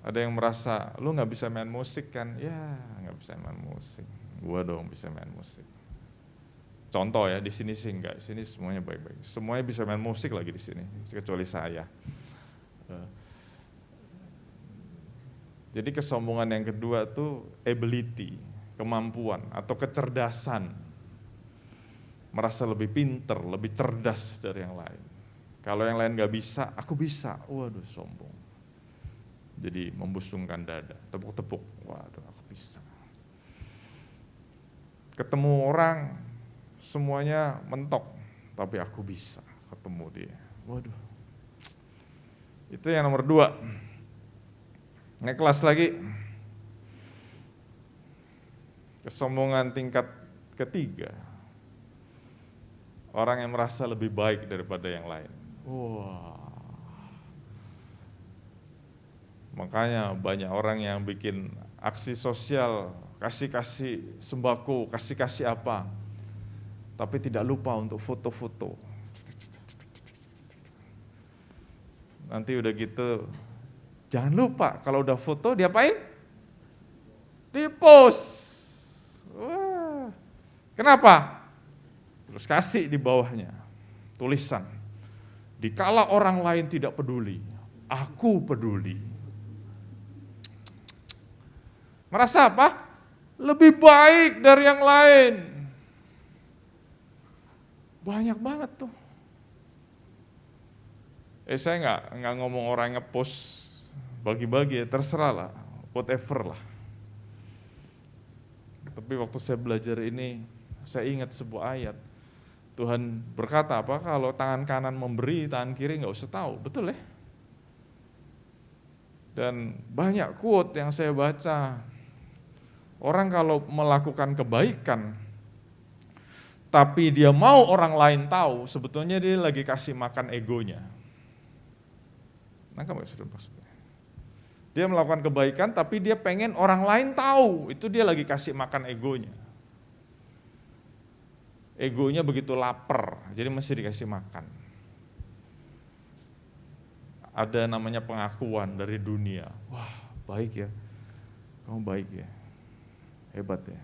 Ada yang merasa, lu gak bisa main musik kan? Ya, gak bisa main musik. Gua dong bisa main musik. Contoh ya, di sini sih enggak, di sini semuanya baik-baik. Semuanya bisa main musik lagi di sini, kecuali saya. Jadi kesombongan yang kedua tuh ability, kemampuan atau kecerdasan. Merasa lebih pinter, lebih cerdas dari yang lain. Kalau yang lain gak bisa, aku bisa. Waduh, sombong. Jadi membusungkan dada, tepuk-tepuk. Waduh, aku bisa. Ketemu orang, semuanya mentok, tapi aku bisa ketemu dia. Waduh. Itu yang nomor 2. Naik kelas lagi. Kesombongan tingkat ketiga. Orang yang merasa lebih baik daripada yang lain. Wah. Makanya banyak orang yang bikin aksi sosial, kasih-kasih sembako, kasih-kasih apa. Tapi tidak lupa untuk foto-foto. Nanti udah gitu, jangan lupa kalau udah foto diapain? Di-post. Wah. Kenapa? Terus kasih di bawahnya tulisan, dikala orang lain tidak peduli, aku peduli. Merasa apa? Lebih baik dari yang lain. Banyak banget tuh. Saya nggak ngomong orang ngepost bagi-bagi ya, terserah lah, whatever lah. Tapi waktu saya belajar ini, saya ingat sebuah ayat. Tuhan berkata apa? Kalau tangan kanan memberi, tangan kiri nggak usah tahu. Betul ya? Dan banyak quote yang saya baca. Orang kalau melakukan kebaikan, tapi dia mau orang lain tahu, sebetulnya dia lagi kasih makan egonya. Nangkap nggak sudah maksudnya? Dia melakukan kebaikan, tapi dia pengen orang lain tahu, itu dia lagi kasih makan egonya. Egonya begitu lapar, jadi mesti dikasih makan. Ada namanya pengakuan dari dunia. Wah, baik ya, kamu baik ya. Hebat ya.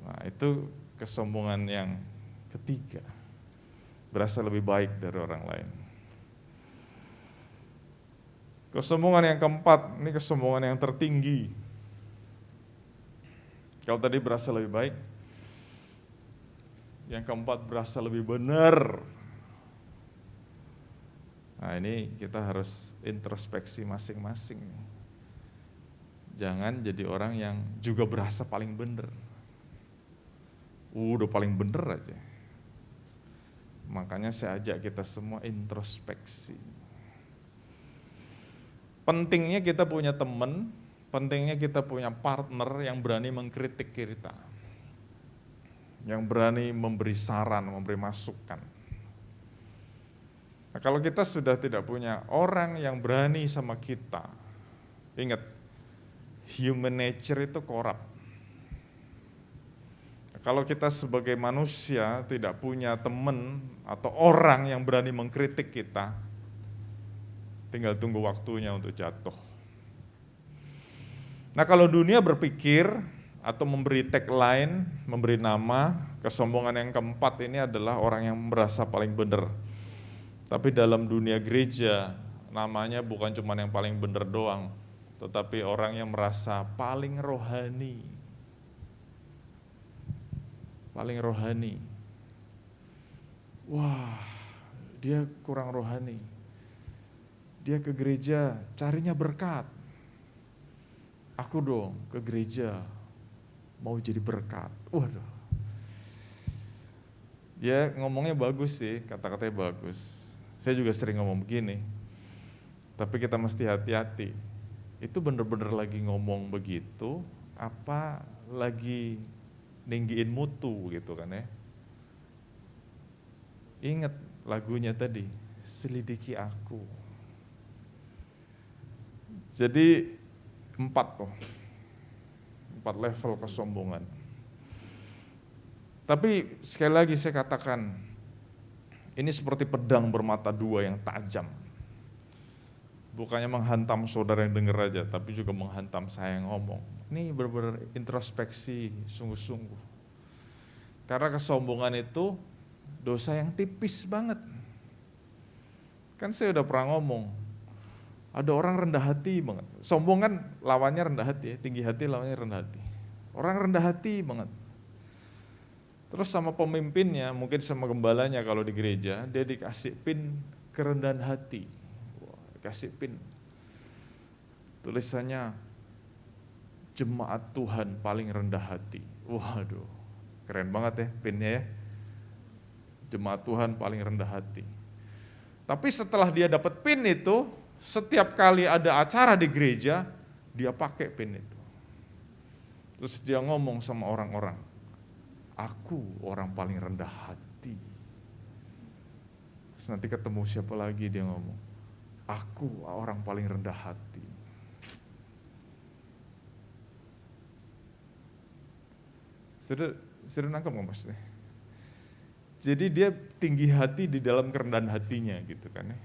Nah, itu kesombongan yang ketiga. Berasa lebih baik dari orang lain. Kesombongan yang keempat, ini kesombongan yang tertinggi. Kalau tadi berasa lebih baik, yang keempat berasa lebih benar. Nah, ini kita harus introspeksi masing-masing. Jangan jadi orang yang juga berasa paling benar. Udah paling benar aja. Makanya saya ajak kita semua introspeksi. Pentingnya kita punya teman, pentingnya kita punya partner yang berani mengkritik kita. Yang berani memberi saran, memberi masukan. Nah, kalau kita sudah tidak punya orang yang berani sama kita, ingat, human nature itu korup. Kalau kita sebagai manusia tidak punya teman atau orang yang berani mengkritik kita, tinggal tunggu waktunya untuk jatuh. Nah, kalau dunia berpikir atau memberi tagline, memberi nama, kesombongan yang keempat ini adalah orang yang merasa paling benar. Tapi dalam dunia gereja, namanya bukan cuma yang paling benar doang, tetapi orang yang merasa paling rohani. Paling rohani. Wah, dia kurang rohani. Dia ke gereja carinya berkat. Aku dong ke gereja mau jadi berkat. Waduh. Dia ngomongnya bagus sih, kata-katanya bagus. Saya juga sering ngomong begini. Tapi kita mesti hati-hati. Itu bener-bener lagi ngomong begitu, apa lagi ninggiin mutu gitu kan ya. Ingat lagunya tadi, selidiki aku. Jadi 4 level kesombongan. Tapi sekali lagi saya katakan, ini seperti pedang bermata dua yang tajam. Bukannya menghantam saudara yang dengar aja, tapi juga menghantam saya yang ngomong. Ini benar-benar introspeksi sungguh-sungguh. Karena kesombongan itu dosa yang tipis banget. Kan saya udah pernah ngomong, ada orang rendah hati banget. Sombong kan lawannya rendah hati ya, tinggi hati lawannya rendah hati. Orang rendah hati banget. Terus sama pemimpinnya, mungkin sama gembalanya kalau di gereja, dia dikasih pin kerendahan hati. Kasih pin, tulisannya jemaat Tuhan paling rendah hati. Waduh, keren banget ya pinnya ya, jemaat Tuhan paling rendah hati. Tapi setelah dia dapat pin itu, setiap kali ada acara di gereja, dia pakai pin itu. Terus dia ngomong sama orang-orang, aku orang paling rendah hati. Terus nanti ketemu siapa lagi dia ngomong, aku orang paling rendah hati. Sudah nangkep nggak maksudnya? Jadi dia tinggi hati di dalam kerendahan hatinya gitu kan ya.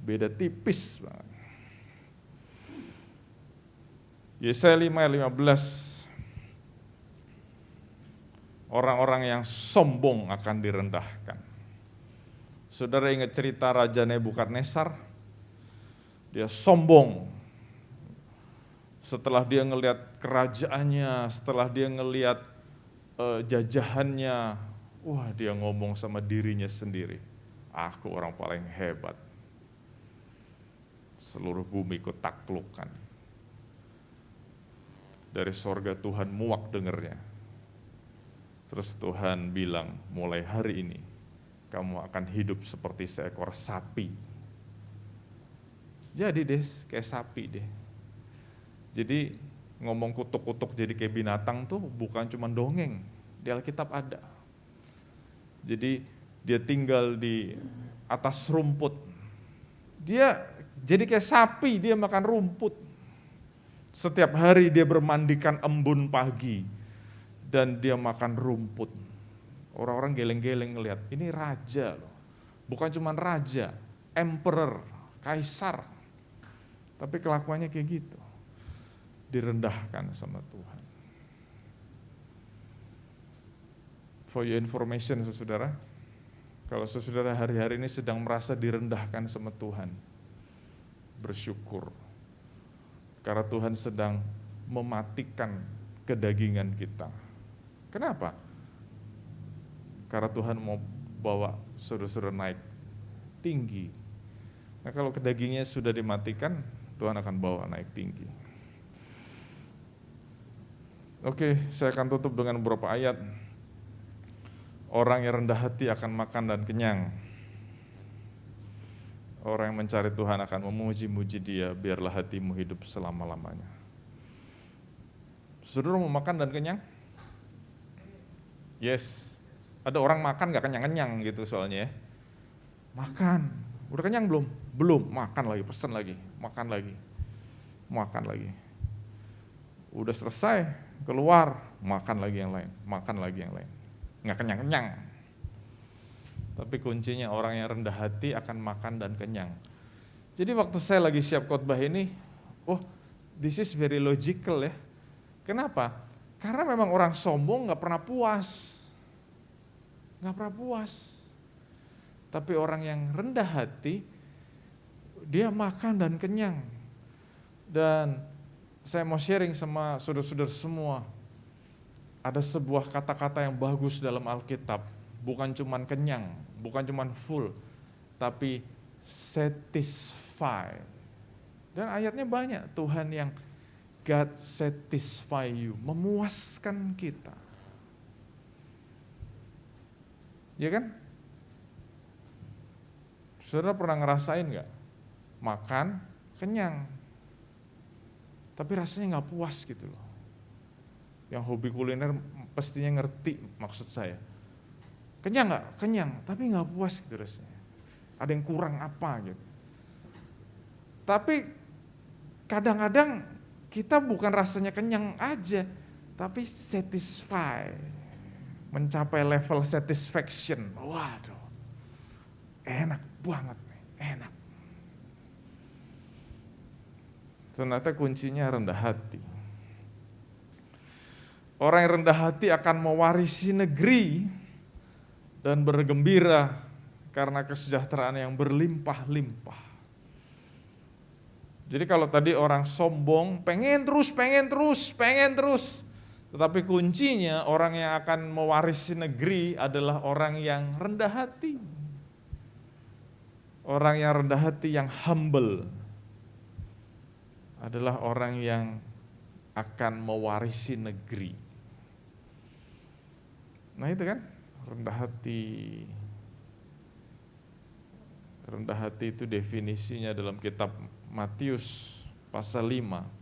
Beda tipis banget. Yesaya 5:15, orang-orang yang sombong akan direndahkan. Saudara ingat cerita Raja Nebukadnezar? Dia sombong. Setelah dia ngelihat kerajaannya, setelah dia ngelihat jajahannya, wah dia ngomong sama dirinya sendiri, aku orang paling hebat. Seluruh bumi ku taklukkan. Dari sorga Tuhan muak dengernya. Terus Tuhan bilang, mulai hari ini kamu akan hidup seperti seekor sapi. Jadi deh kayak sapi deh. Jadi ngomong kutuk-kutuk jadi kayak binatang tuh bukan cuma dongeng, di Alkitab ada. Jadi dia tinggal di atas rumput. Dia jadi kayak sapi, dia makan rumput. Setiap hari dia bermandikan embun pagi dan dia makan rumput. Orang-orang geleng-geleng ngelihat, ini raja loh. Bukan cuma raja, emperor, kaisar. Tapi kelakuannya kayak gitu. Direndahkan sama Tuhan. For your information, saudara, kalau saudara hari-hari ini sedang merasa direndahkan sama Tuhan, bersyukur. Karena Tuhan sedang mematikan kedagingan kita. Kenapa? Karena Tuhan mau bawa saudara-saudara naik tinggi. Nah kalau kedagingnya sudah dimatikan, Tuhan akan bawa naik tinggi. Oke, saya akan tutup dengan beberapa ayat. Orang yang rendah hati akan makan dan kenyang. Orang yang mencari Tuhan akan memuji-muji Dia, biarlah hatimu hidup selama-lamanya. Saudara mau makan dan kenyang? Yes. Ada orang makan gak kenyang-kenyang gitu soalnya ya. Makan, udah kenyang belum? Belum, makan lagi, pesen lagi, makan lagi. Udah selesai, keluar, makan lagi yang lain. Nggak kenyang-kenyang. Tapi kuncinya orang yang rendah hati akan makan dan kenyang. Jadi waktu saya lagi siap khotbah ini, this is very logical ya. Kenapa? Karena memang orang sombong nggak pernah puas. Tapi orang yang rendah hati, dia makan dan kenyang. Dan saya mau sharing sama saudara-saudara semua, ada sebuah kata-kata yang bagus dalam Alkitab, bukan cuman kenyang, bukan cuman full, tapi satisfy. Dan ayatnya banyak, Tuhan yang God satisfy you, memuaskan kita. Ya kan? Saudara pernah ngerasain gak? Makan, kenyang. Tapi rasanya gak puas gitu loh. Yang hobi kuliner pastinya ngerti maksud saya. Kenyang gak? Kenyang, tapi gak puas gitu rasanya. Ada yang kurang apa gitu. Tapi kadang-kadang kita bukan rasanya kenyang aja, tapi satisfy. Mencapai level satisfaction. Waduh, enak banget nih, enak. Ternyata kuncinya rendah hati. Orang yang rendah hati akan mewarisi negeri dan bergembira karena kesejahteraan yang berlimpah-limpah. Jadi kalau tadi orang sombong, pengen terus. Tetapi kuncinya orang yang akan mewarisi negeri adalah orang yang rendah hati. Orang yang rendah hati, yang humble, adalah orang yang akan mewarisi negeri. Nah itu kan, rendah hati. Rendah hati itu definisinya dalam kitab Matius pasal 5.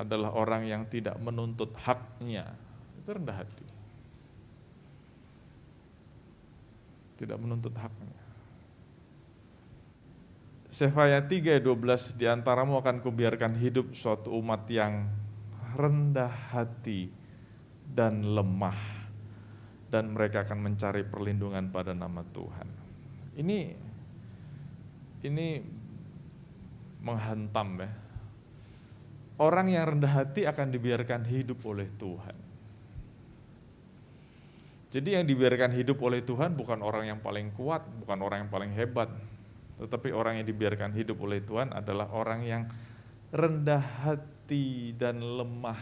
Adalah orang yang tidak menuntut haknya. Itu rendah hati. Tidak menuntut haknya. Sefaya 3:12, di antaramu akan kubiarkan hidup suatu umat yang rendah hati dan lemah, dan mereka akan mencari perlindungan pada nama Tuhan. Ini menghantam ya. Orang yang rendah hati akan dibiarkan hidup oleh Tuhan. Jadi yang dibiarkan hidup oleh Tuhan bukan orang yang paling kuat, bukan orang yang paling hebat, tetapi orang yang dibiarkan hidup oleh Tuhan adalah orang yang rendah hati. hati dan lemah.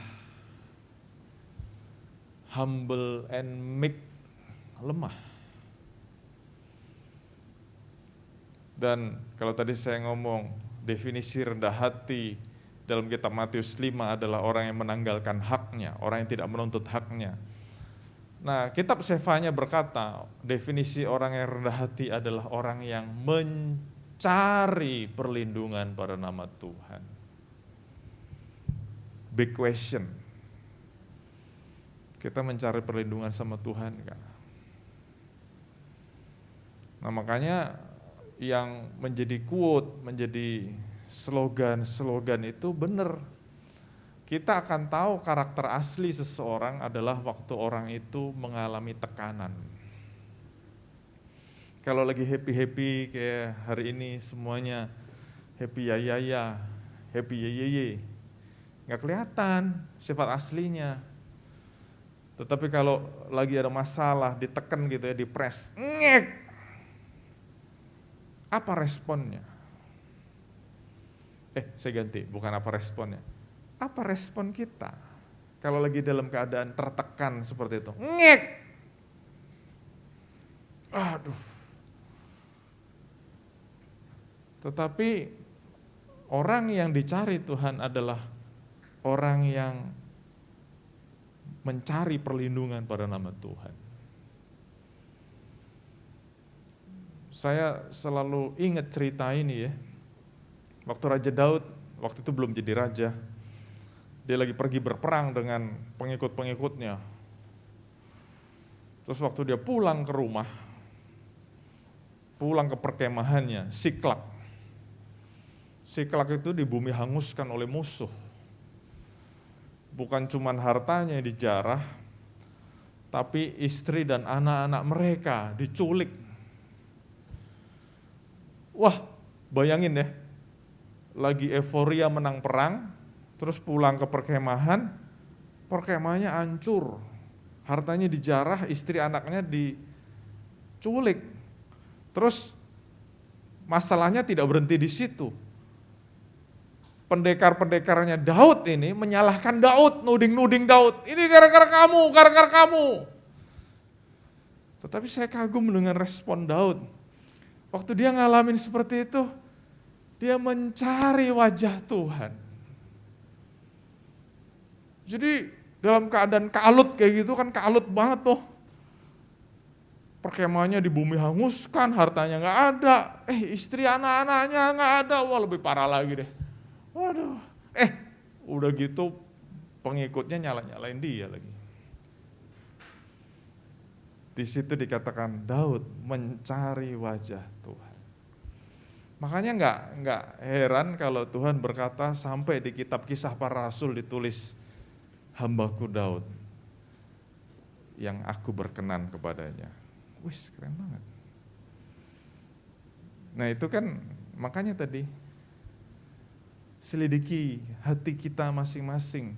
Humble and meek, lemah. Dan kalau tadi saya ngomong, definisi rendah hati dalam kitab Matius 5 adalah orang yang menanggalkan haknya, orang yang tidak menuntut haknya. Nah, kitab Sefanya berkata, definisi orang yang rendah hati adalah orang yang mencari perlindungan pada nama Tuhan. Big question. Kita mencari perlindungan sama Tuhan kan? Nah, makanya yang menjadi quote, menjadi slogan itu benar. Kita akan tahu karakter asli seseorang adalah waktu orang itu mengalami tekanan. Kalau lagi happy-happy kayak hari ini semuanya happy ya, happy ye, nggak kelihatan sifat aslinya. Tetapi kalau lagi ada masalah, ditekan gitu ya, dipres, ngek, apa responnya? Saya ganti, bukan apa responnya. Apa respon kita kalau lagi dalam keadaan tertekan seperti itu? Ngek! Aduh. Tetapi orang yang dicari Tuhan adalah orang yang mencari perlindungan pada nama Tuhan. Saya selalu ingat cerita ini ya. Waktu Raja Daud, waktu itu belum jadi raja, dia lagi pergi berperang dengan pengikut-pengikutnya. Terus waktu dia pulang ke rumah, pulang ke perkemahannya, Siklak. Siklak itu di bumi hanguskan oleh musuh. Bukan cuma hartanya yang dijarah, tapi istri dan anak-anak mereka diculik. Wah, bayangin deh, lagi euforia menang perang, terus pulang ke perkemahannya hancur, hartanya dijarah, istri anaknya diculik. Terus masalahnya tidak berhenti di situ. Pendekar-pendekarnya Daud ini menyalahkan Daud, nuding Daud. Ini gara-gara kamu. Tetapi saya kagum dengan respon Daud. Waktu dia ngalamin seperti itu, dia mencari wajah Tuhan. Jadi dalam keadaan kalut kayak gitu kan, kalut banget tuh. Perkemahannya di bumi hanguskan, hartanya gak ada. Istri anak-anaknya gak ada, wah lebih parah lagi deh. Waduh, udah gitu pengikutnya nyalain dia lagi. Di situ dikatakan Daud mencari wajah Tuhan. Makanya nggak heran kalau Tuhan berkata sampai di kitab Kisah Para Rasul ditulis, hambaku Daud yang aku berkenan kepadanya. Wih, keren banget. Nah itu kan makanya tadi selidiki hati kita masing-masing.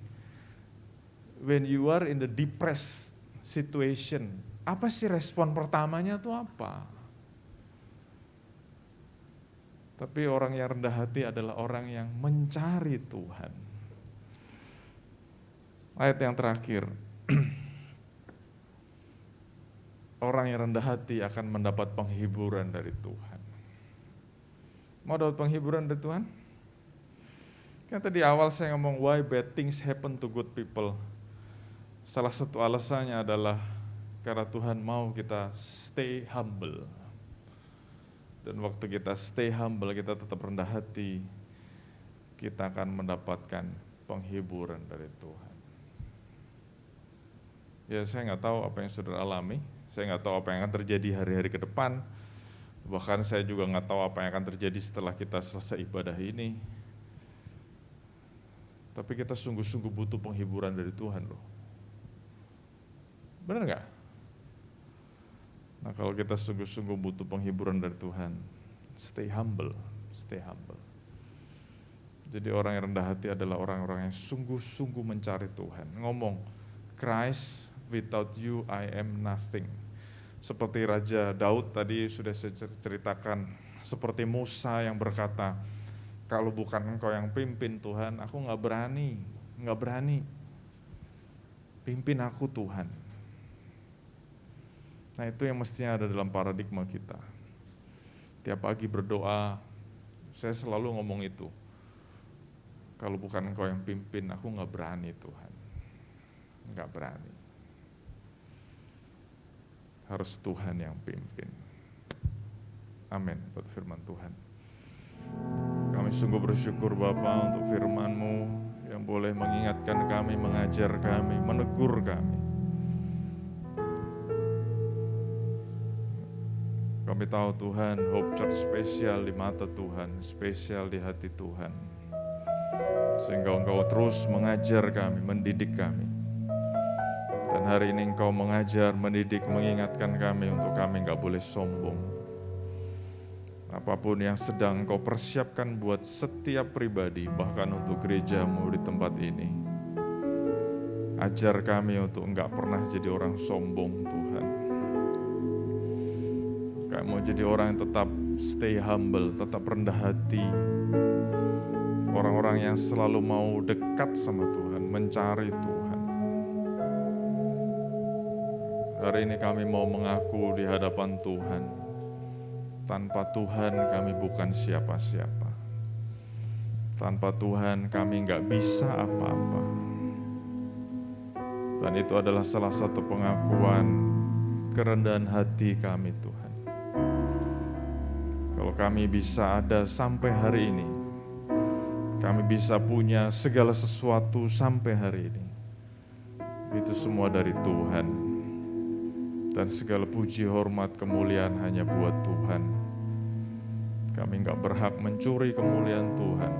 When you are in the depressed situation, apa sih respon pertamanya tuh apa? Tapi orang yang rendah hati adalah orang yang mencari Tuhan. Ayat yang terakhir. Orang yang rendah hati akan mendapat penghiburan dari Tuhan. Mau dapat penghiburan dari Tuhan? Kan tadi awal saya ngomong why bad things happen to good people. Salah satu alasannya adalah karena Tuhan mau kita stay humble. Dan waktu kita stay humble, kita tetap rendah hati, kita akan mendapatkan penghiburan dari Tuhan. Ya saya nggak tahu apa yang saudara alami, saya nggak tahu apa yang akan terjadi hari-hari ke depan, bahkan saya juga nggak tahu apa yang akan terjadi setelah kita selesai ibadah ini. Tapi kita sungguh-sungguh butuh penghiburan dari Tuhan loh. Benar nggak? Nah kalau kita sungguh-sungguh butuh penghiburan dari Tuhan, stay humble. Jadi orang yang rendah hati adalah orang-orang yang sungguh-sungguh mencari Tuhan. Ngomong, Christ, without you I am nothing. Seperti Raja Daud tadi sudah saya ceritakan, seperti Musa yang berkata, Kalau bukan Engkau yang pimpin Tuhan, aku nggak berani. Pimpin aku Tuhan. Nah itu yang mestinya ada dalam paradigma kita. Tiap pagi berdoa, saya selalu ngomong itu. Kalau bukan Engkau yang pimpin, aku nggak berani Tuhan. Nggak berani. Harus Tuhan yang pimpin. Amin buat firman Tuhan. Kami sungguh bersyukur Bapa untuk firman-Mu yang boleh mengingatkan kami, mengajar kami, menegur kami. Kami tahu Tuhan, Hope Church spesial di mata Tuhan, spesial di hati Tuhan. Sehingga Engkau terus mengajar kami, mendidik kami. Dan hari ini Engkau mengajar, mendidik, mengingatkan kami untuk kami gak boleh sombong. Apapun yang sedang Engkau persiapkan buat setiap pribadi, bahkan untuk gereja-Mu di tempat ini. Ajar kami untuk enggak pernah jadi orang sombong Tuhan. Kami mau jadi orang yang tetap stay humble, tetap rendah hati. Orang-orang yang selalu mau dekat sama Tuhan, mencari Tuhan. Hari ini kami mau mengaku di hadapan Tuhan. Tanpa Tuhan kami bukan siapa-siapa. Tanpa Tuhan kami nggak bisa apa-apa. Dan itu adalah salah satu pengakuan kerendahan hati kami Tuhan. Kalau kami bisa ada sampai hari ini, kami bisa punya segala sesuatu sampai hari ini, itu semua dari Tuhan. Dan segala puji, hormat, kemuliaan hanya buat Tuhan. Kami gak berhak mencuri kemuliaan Tuhan.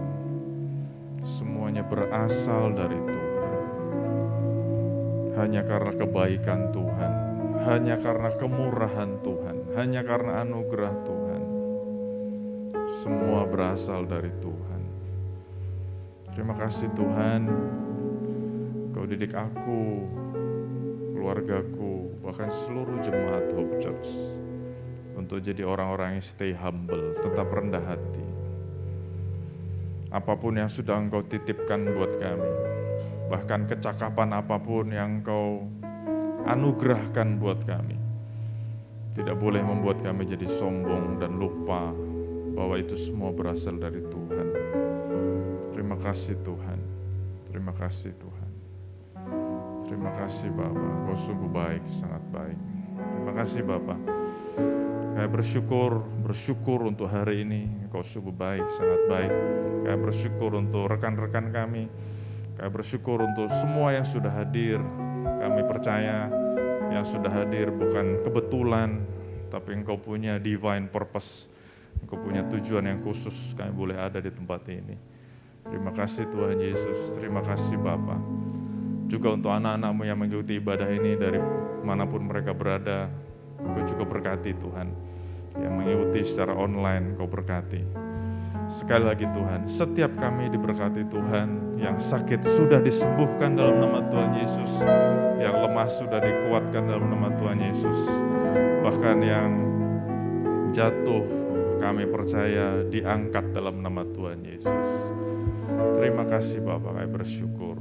Semuanya berasal dari Tuhan. Hanya karena kebaikan Tuhan, hanya karena kemurahan Tuhan, hanya karena anugerah Tuhan. Semua berasal dari Tuhan. Terima kasih Tuhan, Kau didik aku, keluargaku, bahkan seluruh jemaat Hope Church untuk jadi orang-orang yang stay humble, tetap rendah hati. Apapun yang sudah Engkau titipkan buat kami, bahkan kecakapan apapun yang Engkau anugerahkan buat kami, tidak boleh membuat kami jadi sombong dan lupa bahwa itu semua berasal dari Tuhan. Terima kasih Tuhan, terima kasih Tuhan. Terima kasih Bapa, Kau sungguh baik, sangat baik. Terima kasih Bapa. Kami bersyukur untuk hari ini, Kau sungguh baik, sangat baik. Kami bersyukur untuk rekan-rekan kami. Kami bersyukur untuk semua yang sudah hadir. Kami percaya yang sudah hadir bukan kebetulan, tapi Engkau punya divine purpose. Engkau punya tujuan yang khusus, kami boleh ada di tempat ini. Terima kasih Tuhan Yesus, terima kasih Bapa. Juga untuk anak-anak-Mu yang mengikuti ibadah ini dari manapun mereka berada, Engkau juga berkati Tuhan. Yang mengikuti secara online, Engkau berkati. Sekali lagi Tuhan, setiap kami diberkati Tuhan, yang sakit sudah disembuhkan dalam nama Tuhan Yesus, yang lemah sudah dikuatkan dalam nama Tuhan Yesus, bahkan yang jatuh kami percaya diangkat dalam nama Tuhan Yesus. Terima kasih Bapak, kami bersyukur.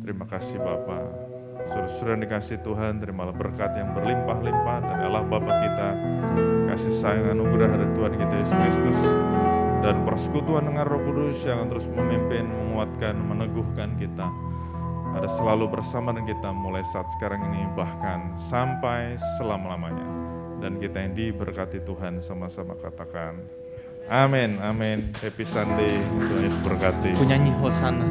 Terima kasih Bapa. Saudara-saudara yang dikasih Tuhan, terimalah berkat yang berlimpah-limpah dari Allah Bapa kita, kasih sayang anugerah dari Tuhan kita Yesus Kristus, dan persekutuan dengan Roh Kudus yang terus memimpin, menguatkan, meneguhkan kita. Ada selalu bersama dengan kita mulai saat sekarang ini, bahkan sampai selama-lamanya. Dan kita yang diberkati Tuhan, sama-sama katakan amin, amin. Happy Sunday, Tuhan Yesus berkati. Ku nyanyi Hosana.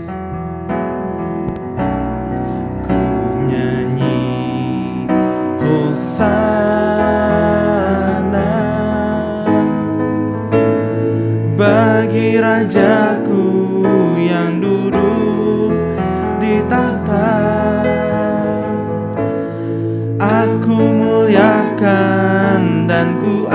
Hosana bagi Rajaku yang duduk di tahta. Aku muliakan dan ku